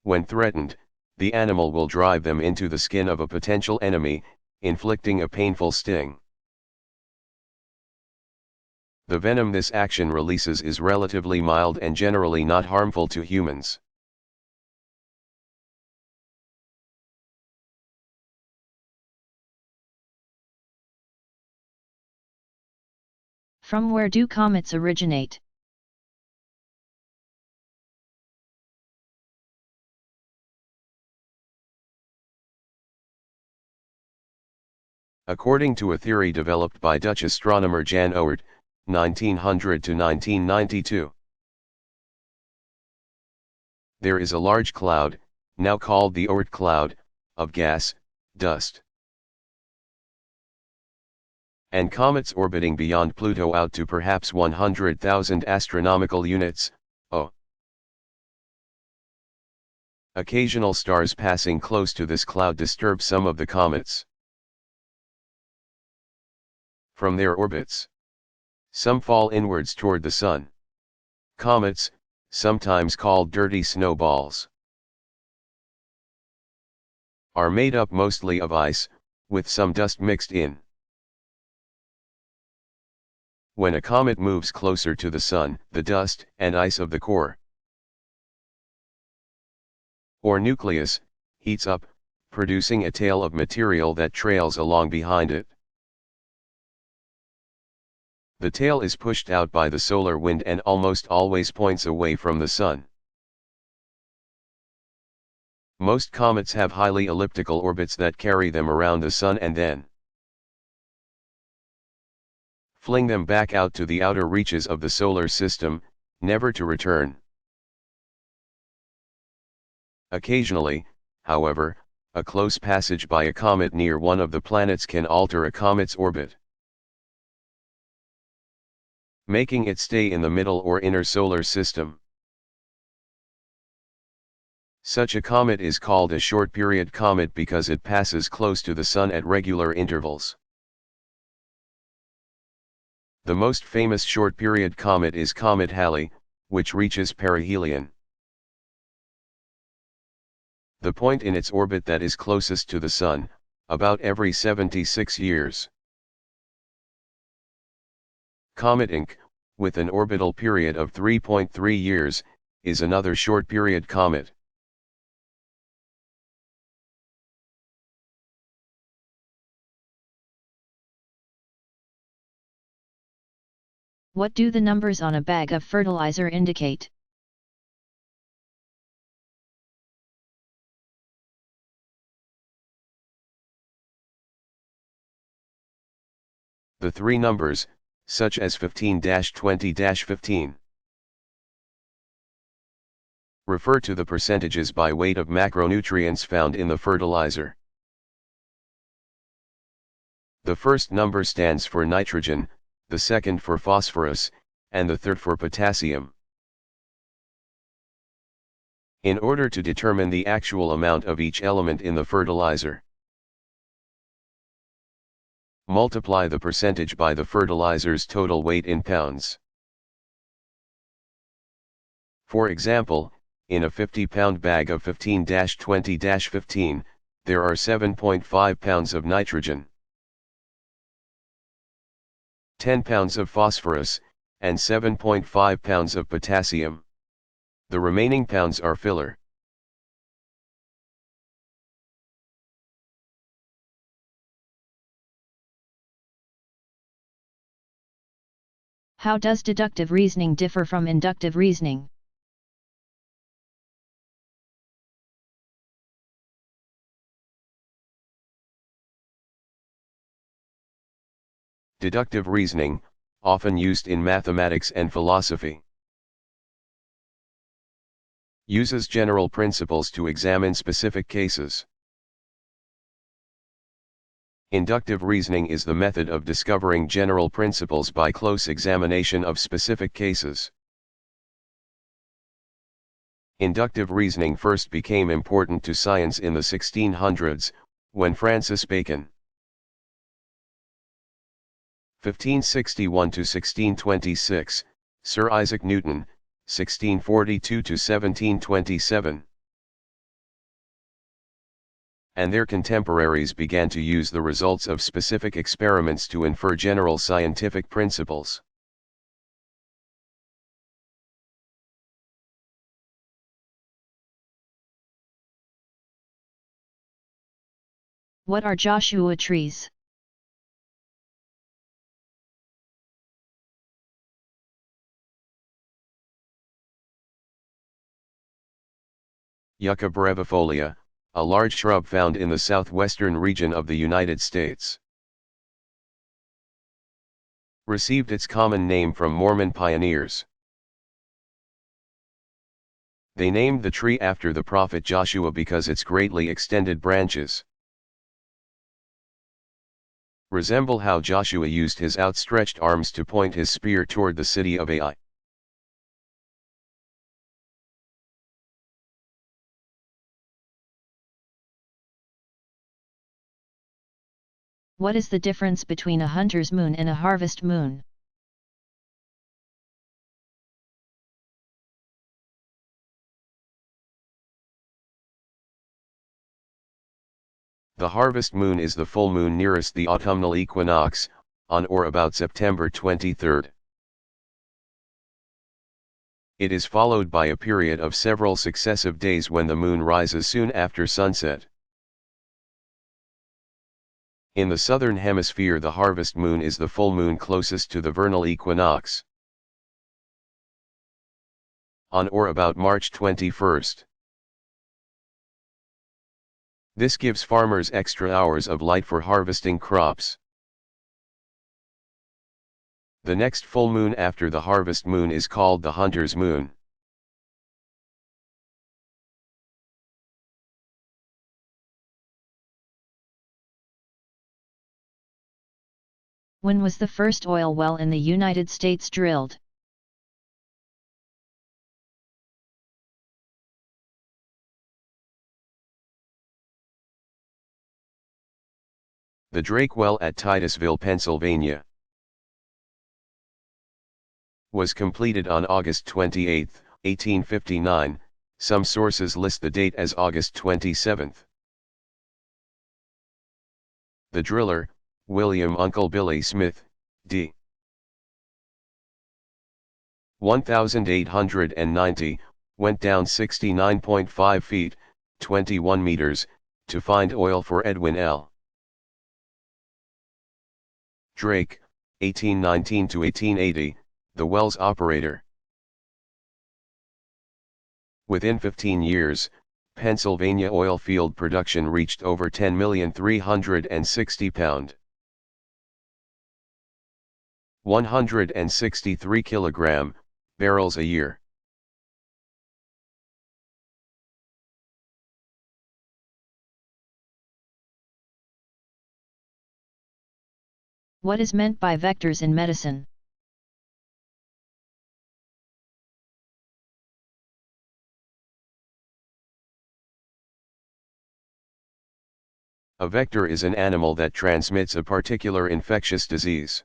When threatened, the animal will drive them into the skin of a potential enemy, inflicting a painful sting. The venom this action releases is relatively mild and generally not harmful to humans. From where do comets originate? According to a theory developed by Dutch astronomer Jan Oort, 1900 to 1992, there is a large cloud, now called the Oort cloud, of gas, dust, and comets orbiting beyond Pluto out to perhaps 100,000 astronomical units, (O). Occasional stars passing close to this cloud disturb some of the comets from their orbits. Some fall inwards toward the sun. Comets, sometimes called dirty snowballs, are made up mostly of ice, with some dust mixed in. When a comet moves closer to the sun, the dust and ice of the core or nucleus heats up, producing a tail of material that trails along behind it. The tail is pushed out by the solar wind and almost always points away from the sun. Most comets have highly elliptical orbits that carry them around the sun and then fling them back out to the outer reaches of the solar system, never to return. Occasionally, however, a close passage by a comet near one of the planets can alter a comet's orbit, making it stay in the middle or inner solar system. Such a comet is called a short-period comet because it passes close to the Sun at regular intervals. The most famous short-period comet is Comet Halley, which reaches perihelion. The point in its orbit that is closest to the Sun, about every 76 years. Comet Inc., with an orbital period of 3.3 years, is another short-period comet. What do the numbers on a bag of fertilizer indicate? The three numbers, such as 15-20-15, refer to the percentages by weight of macronutrients found in the fertilizer. The first number stands for nitrogen, the second for phosphorus, and the third for potassium. In order to determine the actual amount of each element in the fertilizer, multiply the percentage by the fertilizer's total weight in pounds. For example, in a 50-pound bag of 15-20-15, there are 7.5 pounds of nitrogen, 10 pounds of phosphorus, and 7.5 pounds of potassium. The remaining pounds are filler. How does deductive reasoning differ from inductive reasoning? Deductive reasoning, often used in mathematics and philosophy, uses general principles to examine specific cases. Inductive reasoning is the method of discovering general principles by close examination of specific cases. Inductive reasoning first became important to science in the 1600s, when Francis Bacon (1561–1626), Sir Isaac Newton (1642–1727), and their contemporaries began to use the results of specific experiments to infer general scientific principles. What are Joshua trees? Yucca brevifolia, a large shrub found in the southwestern region of the United States. Received its common name from Mormon pioneers. They named the tree after the prophet Joshua because its greatly extended branches resemble how Joshua used his outstretched arms to point his spear toward the city of Ai. What is the difference between a hunter's moon and a harvest moon? The harvest moon is the full moon nearest the autumnal equinox, on or about September 23. It is followed by a period of several successive days when the moon rises soon after sunset. In the southern hemisphere, the harvest moon is the full moon closest to the vernal equinox, on or about March 21. This gives farmers extra hours of light for harvesting crops. The next full moon after the harvest moon is called the hunter's moon. When was the first oil well in the United States drilled? The Drake Well at Titusville, Pennsylvania, was completed on August 28, 1859, some sources list the date as August 27. The driller, William Uncle Billy Smith, d. 1890, went down 69.5 feet, 21 meters, to find oil for Edwin L. Drake, 1819 to 1880, the well's operator. Within 15 years, Pennsylvania oil field production reached over 10,360 pound. 163 kilogram barrels a year. What is meant by vectors in medicine? A vector is an animal that transmits a particular infectious disease.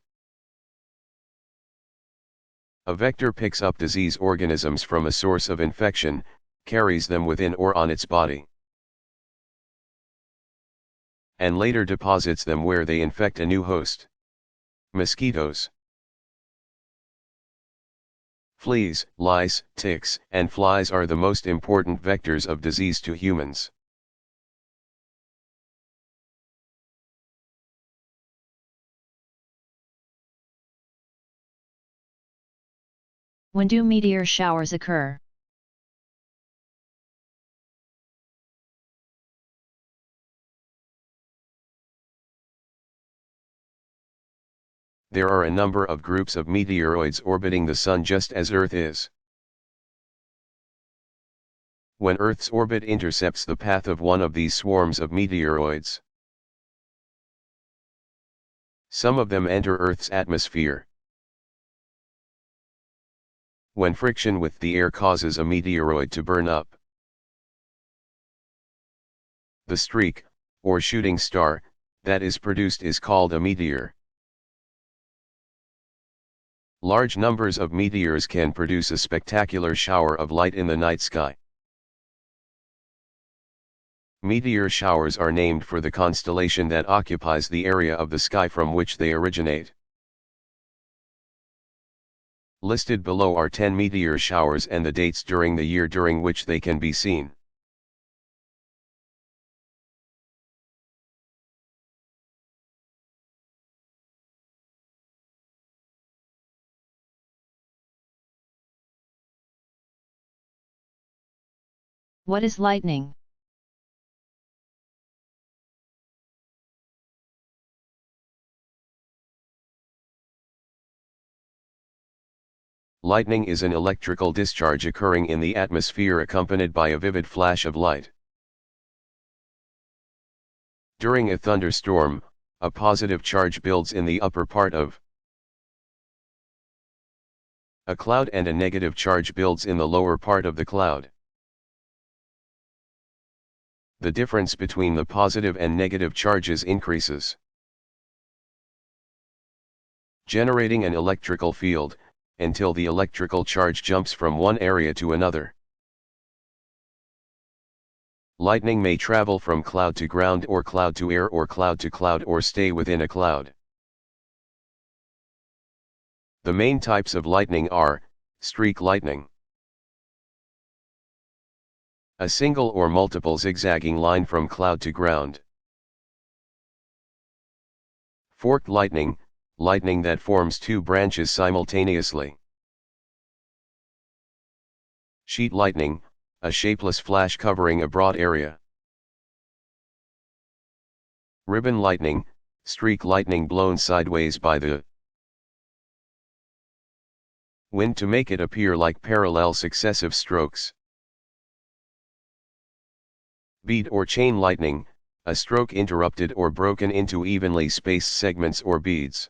A vector picks up disease organisms from a source of infection, carries them within or on its body, and later deposits them where they infect a new host. Mosquitoes, fleas, lice, ticks, and flies are the most important vectors of disease to humans. When do meteor showers occur? There are a number of groups of meteoroids orbiting the Sun just as Earth is. When Earth's orbit intercepts the path of one of these swarms of meteoroids, some of them enter Earth's atmosphere. When friction with the air causes a meteoroid to burn up, the streak, or shooting star, that is produced is called a meteor. Large numbers of meteors can produce a spectacular shower of light in the night sky. Meteor showers are named for the constellation that occupies the area of the sky from which they originate. Listed below are 10 meteor showers and the dates during the year during which they can be seen. What is lightning? Lightning is an electrical discharge occurring in the atmosphere accompanied by a vivid flash of light. During a thunderstorm, a positive charge builds in the upper part of a cloud and a negative charge builds in the lower part of the cloud. The difference between the positive and negative charges increases, generating an electrical field, until the electrical charge jumps from one area to another. Lightning may travel from cloud to ground or cloud to air or cloud to cloud or stay within a cloud. The main types of lightning are, streak lightning, a single or multiple zigzagging line from cloud to ground. Forked lightning, lightning that forms two branches simultaneously. Sheet lightning, a shapeless flash covering a broad area. Ribbon lightning, streak lightning blown sideways by the wind to make it appear like parallel successive strokes. Bead or chain lightning, a stroke interrupted or broken into evenly spaced segments or beads.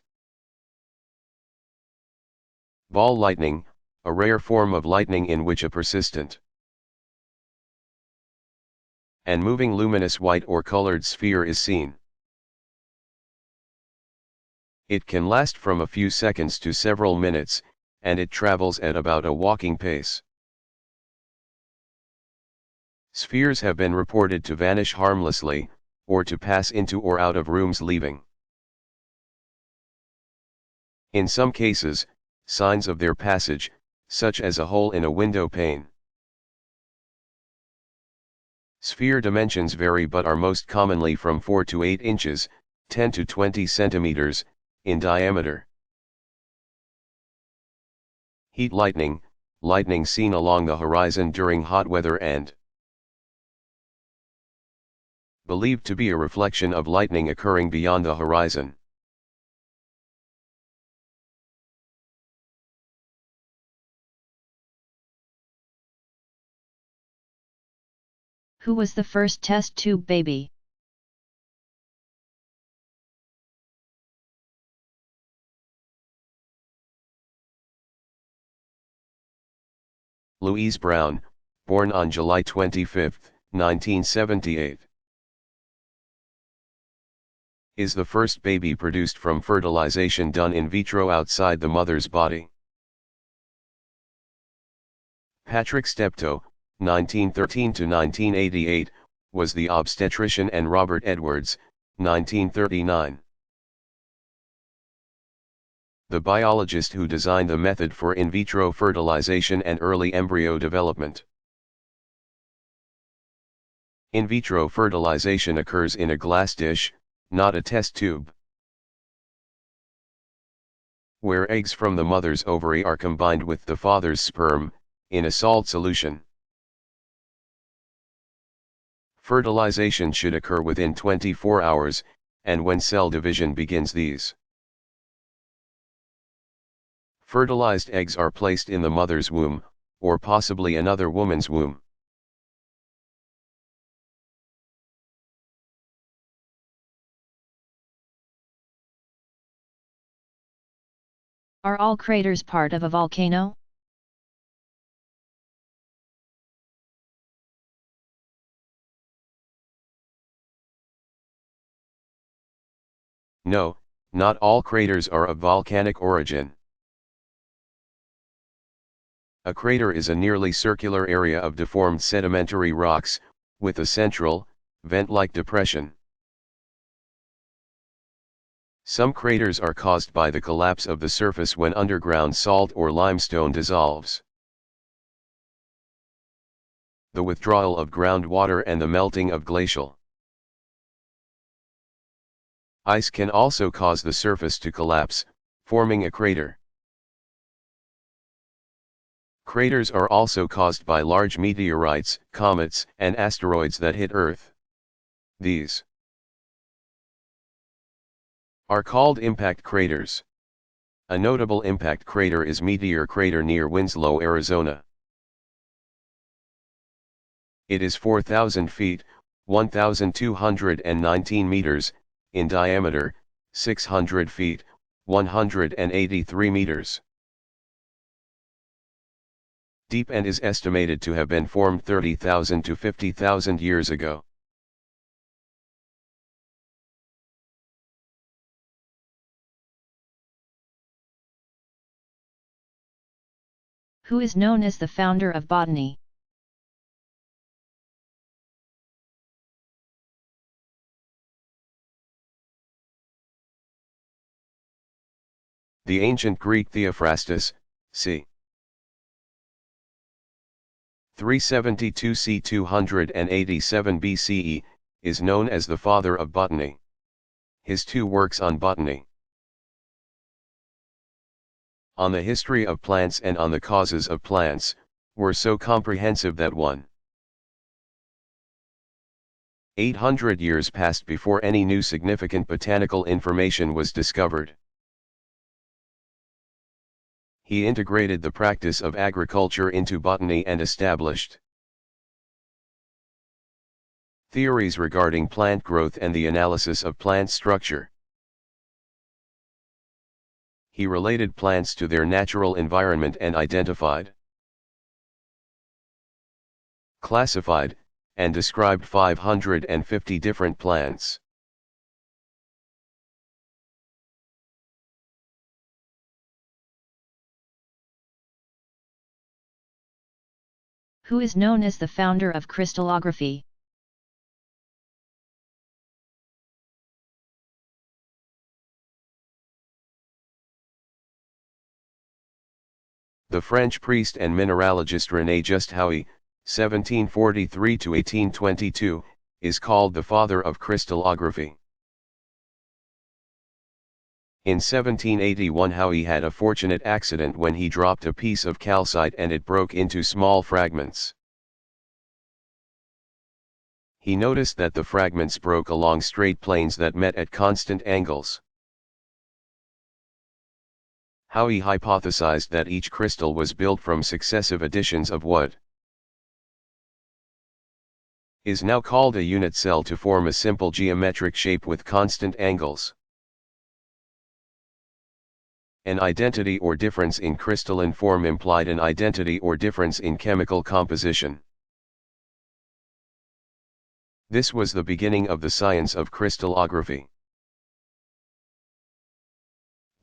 Ball lightning, a rare form of lightning in which a persistent and moving luminous white or colored sphere is seen. It can last from a few seconds to several minutes, and it travels at about a walking pace. Spheres have been reported to vanish harmlessly, or to pass into or out of rooms leaving. In some cases, signs of their passage, such as a hole in a window pane. Sphere dimensions vary but are most commonly from 4 to 8 inches, 10 to 20 centimeters, in diameter. Heat lightning, lightning seen along the horizon during hot weather and believed to be a reflection of lightning occurring beyond the horizon. Who was the first test tube baby? Louise Brown, born on July 25, 1978. Is the first baby produced from fertilization done in vitro outside the mother's body. Patrick Steptoe, 1913 to 1988, was the obstetrician, and Robert Edwards, 1939. The biologist who designed the method for in vitro fertilization and early embryo development. In vitro fertilization occurs in a glass dish, not a test tube, where eggs from the mother's ovary are combined with the father's sperm, in a salt solution. Fertilization should occur within 24 hours, and when cell division begins, these fertilized eggs are placed in the mother's womb, or possibly another woman's womb. Are all craters part of a volcano? No, not all craters are of volcanic origin. A crater is a nearly circular area of deformed sedimentary rocks, with a central, vent-like depression. Some craters are caused by the collapse of the surface when underground salt or limestone dissolves. The withdrawal of groundwater and the melting of glacial ice can also cause the surface to collapse, forming a crater. Craters are also caused by large meteorites, comets, and asteroids that hit Earth. These are called impact craters. A notable impact crater is Meteor Crater near Winslow, Arizona. It is 4,000 feet, 1,219 meters, in diameter, 600 feet, 183 meters deep, and is estimated to have been formed 30,000 to 50,000 years ago. Who is known as the founder of botany? The ancient Greek Theophrastus, c. 372 c. 287 BCE, is known as the father of botany. His two works on botany, on the history of plants and on the causes of plants, were so comprehensive that 800 years passed before any new significant botanical information was discovered. He integrated the practice of agriculture into botany and established theories regarding plant growth and the analysis of plant structure. He related plants to their natural environment and identified, classified, and described 550 different plants. Who is known as the founder of crystallography? The French priest and mineralogist René Just Houy, 1743 to 1822, is called the father of crystallography. In 1781 Houy had a fortunate accident when he dropped a piece of calcite and it broke into small fragments. He noticed that the fragments broke along straight planes that met at constant angles. Houy hypothesized that each crystal was built from successive additions of what is now called a unit cell to form a simple geometric shape with constant angles. An identity or difference in crystalline form implied an identity or difference in chemical composition. This was the beginning of the science of crystallography.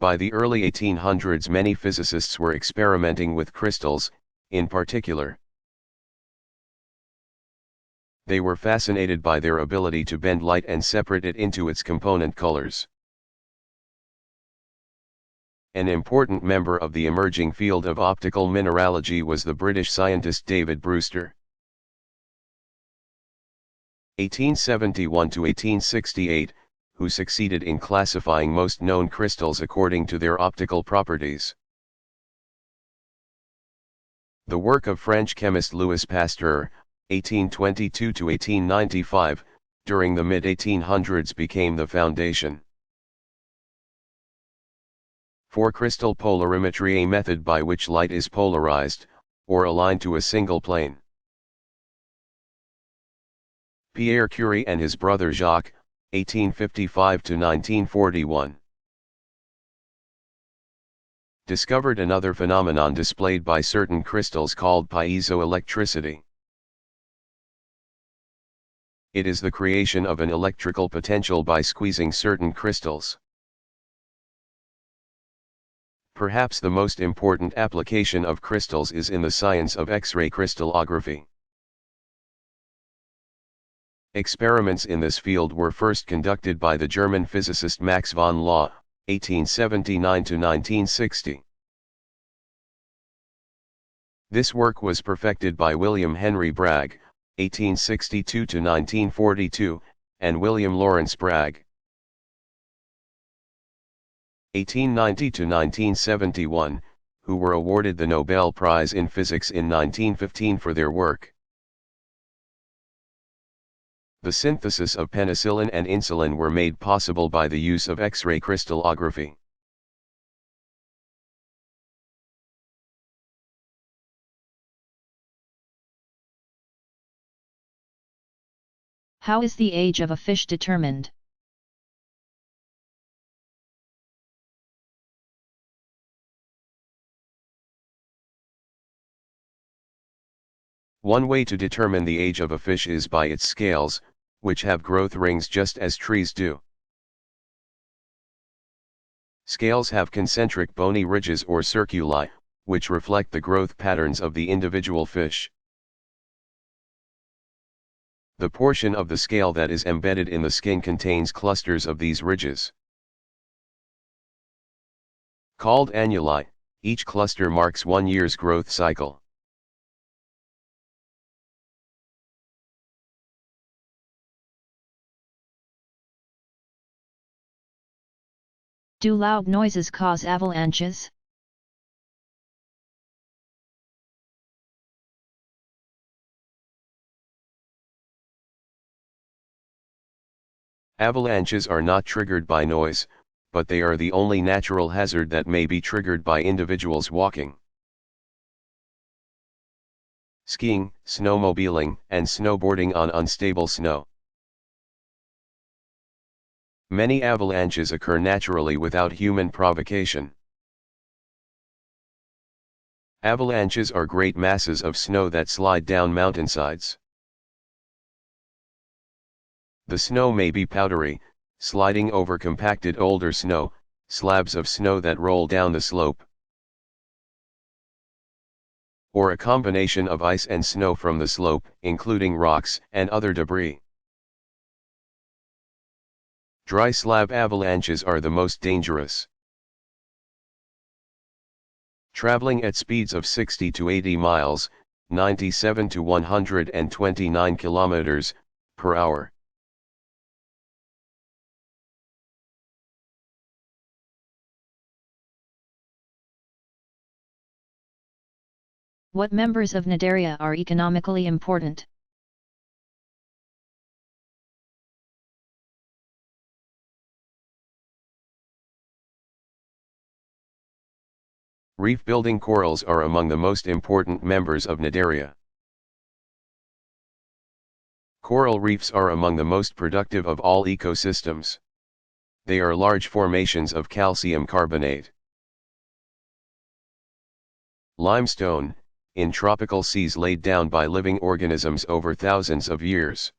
By the early 1800s many physicists were experimenting with crystals, in particular. They were fascinated by their ability to bend light and separate it into its component colors. An important member of the emerging field of optical mineralogy was the British scientist David Brewster. 1871 to 1868, who succeeded in classifying most known crystals according to their optical properties. The work of French chemist Louis Pasteur, 1822 to 1895, during the mid-1800s became the foundation for crystal polarimetry, a method by which light is polarized, or aligned to a single plane. Pierre Curie and his brother Jacques, 1855 to 1941, discovered another phenomenon displayed by certain crystals called piezoelectricity. It is the creation of an electrical potential by squeezing certain crystals. Perhaps the most important application of crystals is in the science of X-ray crystallography. Experiments in this field were first conducted by the German physicist Max von Laue, 1879 to 1960. This work was perfected by William Henry Bragg, 1862 to 1942, and William Lawrence Bragg, 1890 to 1971, who were awarded the Nobel Prize in Physics in 1915 for their work. The synthesis of penicillin and insulin were made possible by the use of X-ray crystallography. How is the age of a fish determined? One way to determine the age of a fish is by its scales, which have growth rings just as trees do. Scales have concentric bony ridges or circuli, which reflect the growth patterns of the individual fish. The portion of the scale that is embedded in the skin contains clusters of these ridges, called annuli. Each cluster marks 1 year's growth cycle. Do loud noises cause avalanches? Avalanches are not triggered by noise, but they are the only natural hazard that may be triggered by individuals walking, skiing, snowmobiling, and snowboarding on unstable snow. Many avalanches occur naturally without human provocation. Avalanches are great masses of snow that slide down mountainsides. The snow may be powdery, sliding over compacted older snow, slabs of snow that roll down the slope. or a combination of ice and snow from the slope, including rocks and other debris. Dry slab avalanches are the most dangerous. Traveling at speeds of 60 to 80 miles, 97 to 129 kilometers per hour. What members of Nadaria are economically important? Reef-building corals are among the most important members of Nadaria. Coral reefs are among the most productive of all ecosystems. They are large formations of calcium carbonate. Limestone, in tropical seas laid down by living organisms over thousands of years.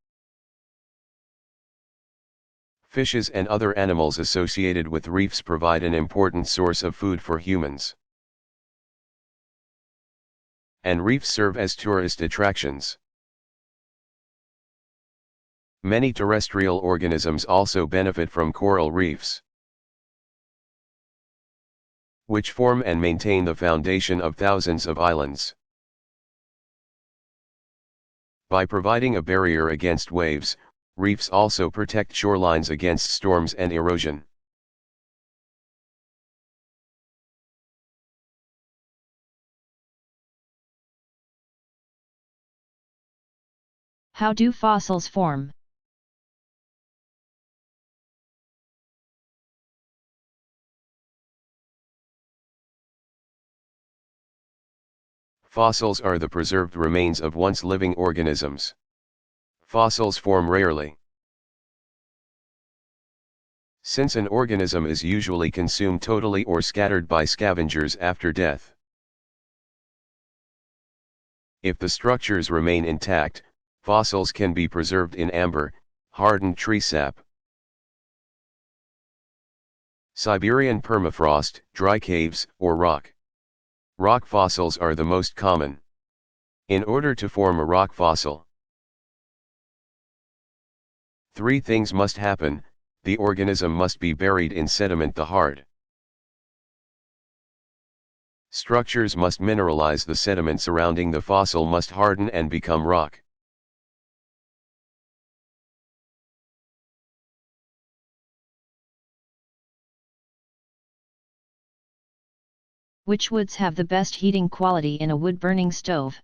Fishes and other animals associated with reefs provide an important source of food for humans. And reefs serve as tourist attractions. Many terrestrial organisms also benefit from coral reefs, which form and maintain the foundation of thousands of islands. By providing a barrier against waves, reefs also protect shorelines against storms and erosion. How do fossils form? Fossils are the preserved remains of once living organisms. Fossils form rarely, since an organism is usually consumed totally or scattered by scavengers after death. If the structures remain intact, fossils can be preserved in amber, hardened tree sap. Siberian permafrost, dry caves, or rock. Rock fossils are the most common. In order to form a rock fossil, three things must happen: the organism must be buried in sediment, the hard structures must mineralize, the sediment surrounding the fossil must harden and become rock. Which woods have the best heating quality in a wood-burning stove?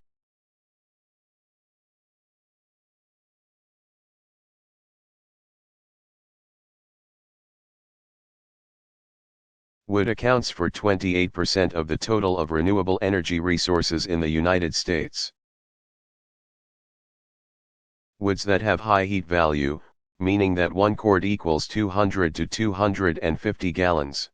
Wood accounts for 28% of the total of renewable energy resources in the United States. Woods that have high heat value, meaning that 1 quart equals 200 to 250 gallons.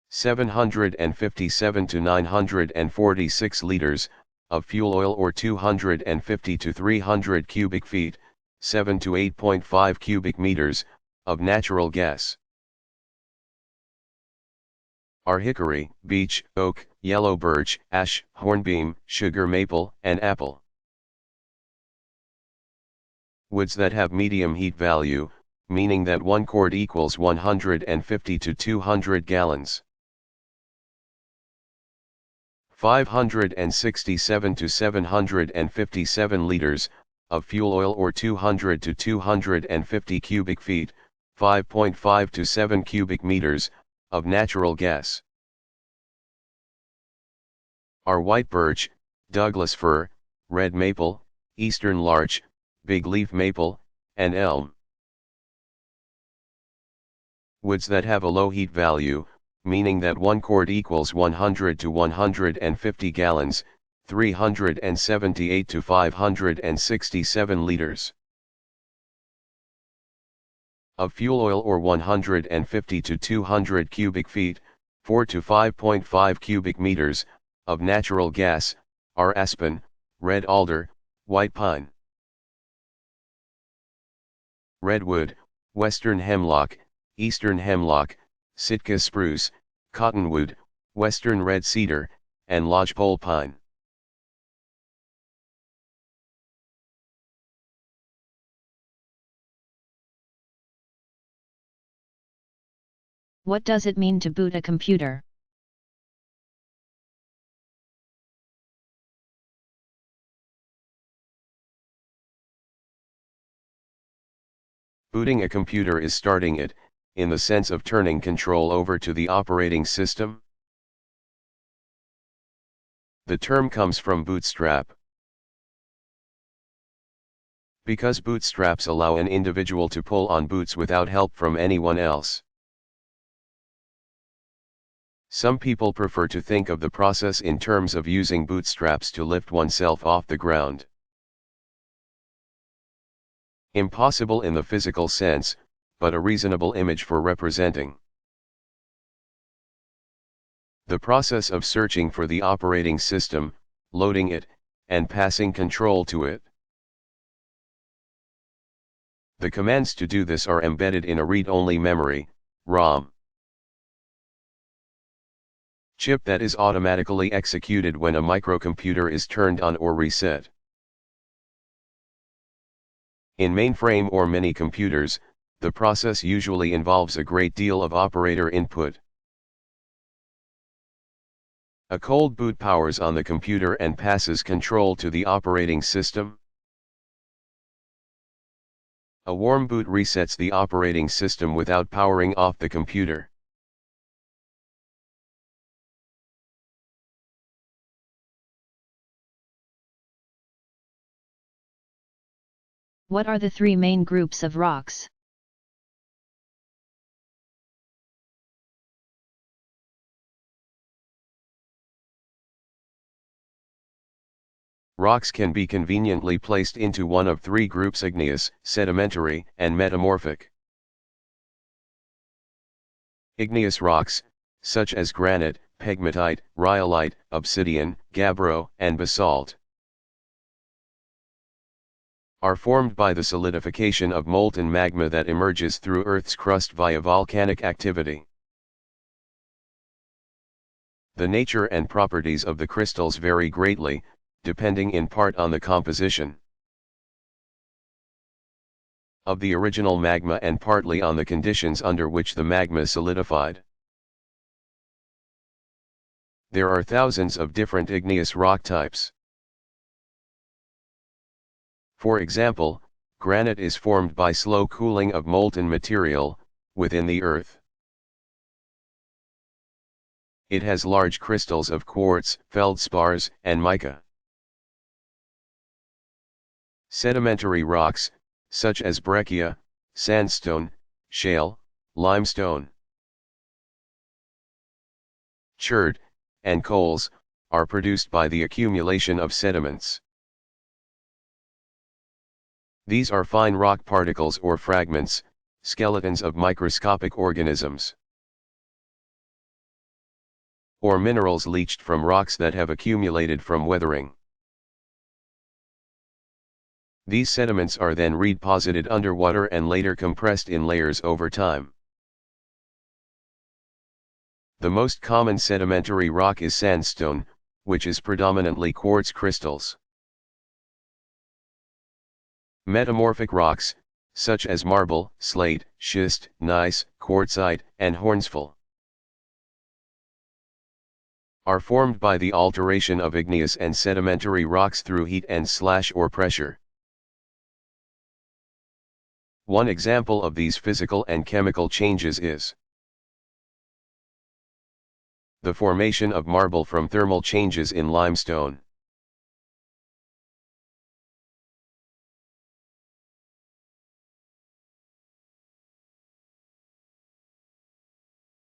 757 to 946 liters of fuel oil, or 250 to 300 cubic feet, 7 to 8.5 cubic meters of natural gas. Are hickory, beech, oak, yellow birch, ash, hornbeam, sugar maple, and apple. Woods that have medium heat value, meaning that 1 quart equals 150 to 200 gallons. 567 to 757 liters of fuel oil, or 200 to 250 cubic feet, 5.5 to 7 cubic meters of natural gas. Are white birch, Douglas fir, red maple, eastern larch, big leaf maple, and elm. Woods that have a low heat value, meaning that 1 quart equals 100 to 150 gallons, 378 to 567 liters of fuel oil, or 150 to 200 cubic feet, 4 to 5.5 cubic meters of natural gas, are aspen, red alder, white pine, redwood, western hemlock, eastern hemlock, Sitka spruce, cottonwood, western red cedar, and lodgepole pine. What does it mean to boot a computer? Booting a computer is starting it, in the sense of turning control over to the operating system. The term comes from bootstrap. Because bootstraps allow an individual to pull on boots without help from anyone else. Some people prefer to think of the process in terms of using bootstraps to lift oneself off the ground. Impossible in the physical sense, but a reasonable image for representing. The process of searching for the operating system, loading it, and passing control to it. The commands to do this are embedded in a read-only memory, ROM, chip that is automatically executed when a microcomputer is turned on or reset. In mainframe or mini computers, the process usually involves a great deal of operator input. A cold boot powers on the computer and passes control to the operating system. A warm boot resets the operating system without powering off the computer. What are the three main groups of rocks? Rocks can be conveniently placed into one of three groups: igneous, sedimentary, and metamorphic. Igneous rocks, such as granite, pegmatite, rhyolite, obsidian, gabbro, and basalt, are formed by the solidification of molten magma that emerges through Earth's crust via volcanic activity. The nature and properties of the crystals vary greatly, depending in part on the composition of the original magma and partly on the conditions under which the magma solidified. There are thousands of different igneous rock types. For example, granite is formed by slow cooling of molten material within the earth. It has large crystals of quartz, feldspars, and mica. Sedimentary rocks, such as breccia, sandstone, shale, limestone, chert, and coals, are produced by the accumulation of sediments. These are fine rock particles or fragments, skeletons of microscopic organisms, or minerals leached from rocks that have accumulated from weathering. These sediments are then redeposited underwater and later compressed in layers over time. The most common sedimentary rock is sandstone, which is predominantly quartz crystals. Metamorphic rocks, such as marble, slate, schist, gneiss, quartzite, and hornsful, are formed by the alteration of igneous and sedimentary rocks through heat and/or pressure. One example of these physical and chemical changes is the formation of marble from thermal changes in limestone.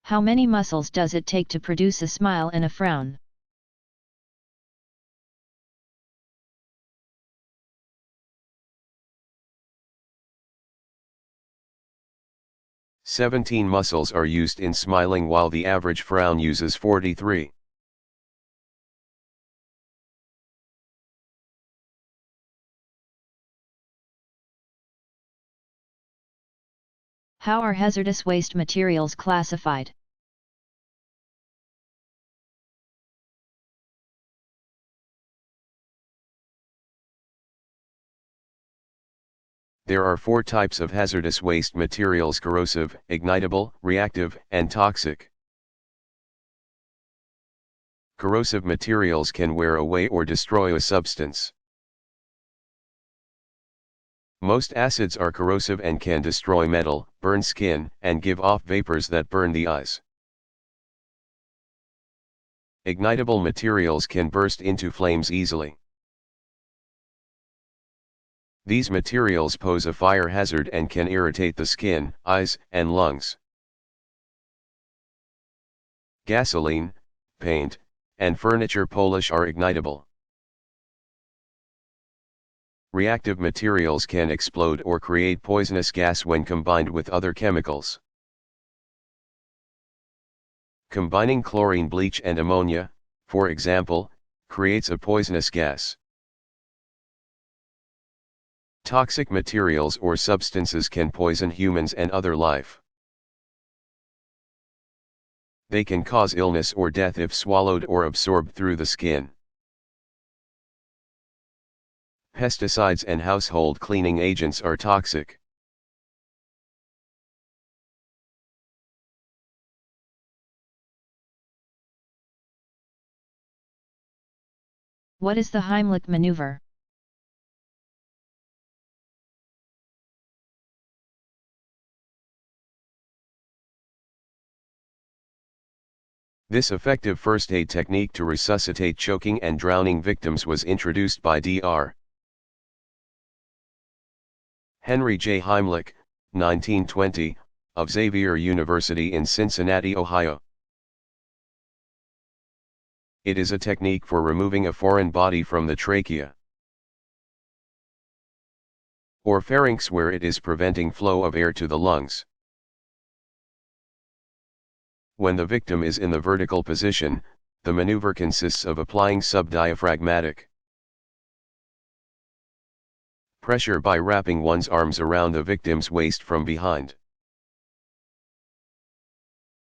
How many muscles does it take to produce a smile and a frown? "17 muscles are used in smiling while the average frown uses 43. How are hazardous waste materials classified? There are four types of hazardous waste materials: corrosive, ignitable, reactive, and toxic. Corrosive materials can wear away or destroy a substance. Most acids are corrosive and can destroy metal, burn skin, and give off vapors that burn the eyes. Ignitable materials can burst into flames easily. These materials pose a fire hazard and can irritate the skin, eyes, and lungs. Gasoline, paint, and furniture polish are ignitable. Reactive materials can explode or create poisonous gas when combined with other chemicals. Combining chlorine, bleach, and ammonia, for example, creates a poisonous gas. Toxic materials or substances can poison humans and other life. They can cause illness or death if swallowed or absorbed through the skin. Pesticides and household cleaning agents are toxic. What is the Heimlich maneuver? This effective first aid technique to resuscitate choking and drowning victims was introduced by Dr. Henry J. Heimlich, 1920, of Xavier University in Cincinnati, Ohio. It is a technique for removing a foreign body from the trachea or pharynx where it is preventing flow of air to the lungs. When the victim is in the vertical position, the maneuver consists of applying subdiaphragmatic pressure by wrapping one's arms around the victim's waist from behind.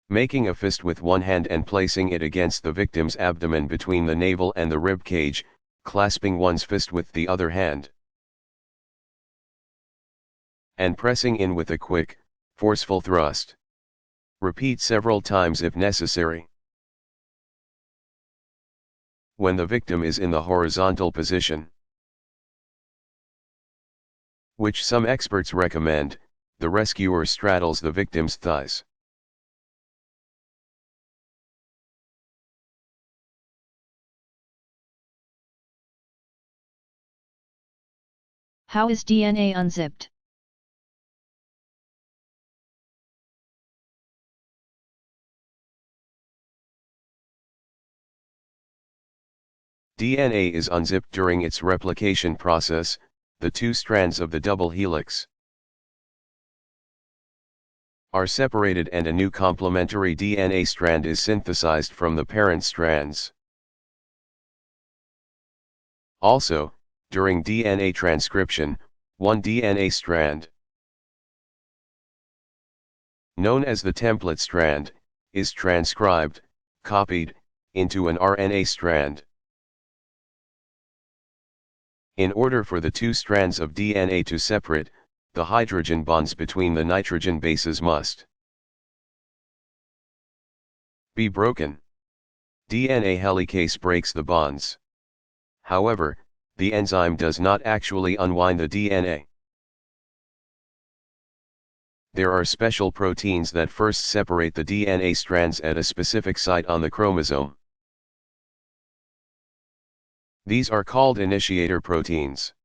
Making a fist with one hand and placing it against the victim's abdomen between the navel and the rib cage, clasping one's fist with the other hand. And pressing in with a quick, forceful thrust. Repeat several times if necessary. When the victim is in the horizontal position, which some experts recommend, the rescuer straddles the victim's thighs. How is DNA unzipped? DNA is unzipped during its replication process. The two strands of the double helix are separated and a new complementary DNA strand is synthesized from the parent strands. Also, during DNA transcription, one DNA strand, known as the template strand, is transcribed, copied, into an RNA strand. In order for the two strands of DNA to separate, the hydrogen bonds between the nitrogen bases must be broken. DNA helicase breaks the bonds. However, the enzyme does not actually unwind the DNA. There are special proteins that first separate the DNA strands at a specific site on the chromosome. These are called initiator proteins.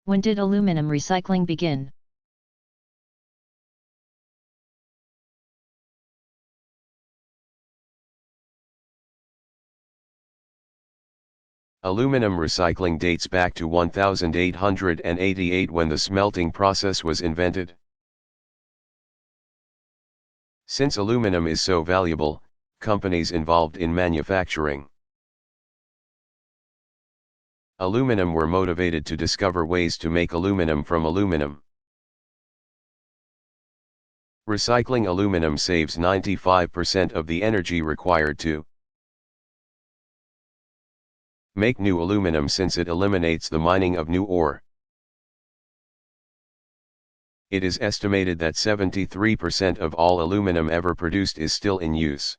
When did aluminum recycling begin? Aluminum recycling dates back to 1888 when the smelting process was invented. Since aluminum is so valuable, companies involved in manufacturing aluminum were motivated to discover ways to make aluminum from aluminum. Recycling aluminum saves 95% of the energy required to make new aluminum, since it eliminates the mining of new ore. It is estimated that 73% of all aluminum ever produced is still in use.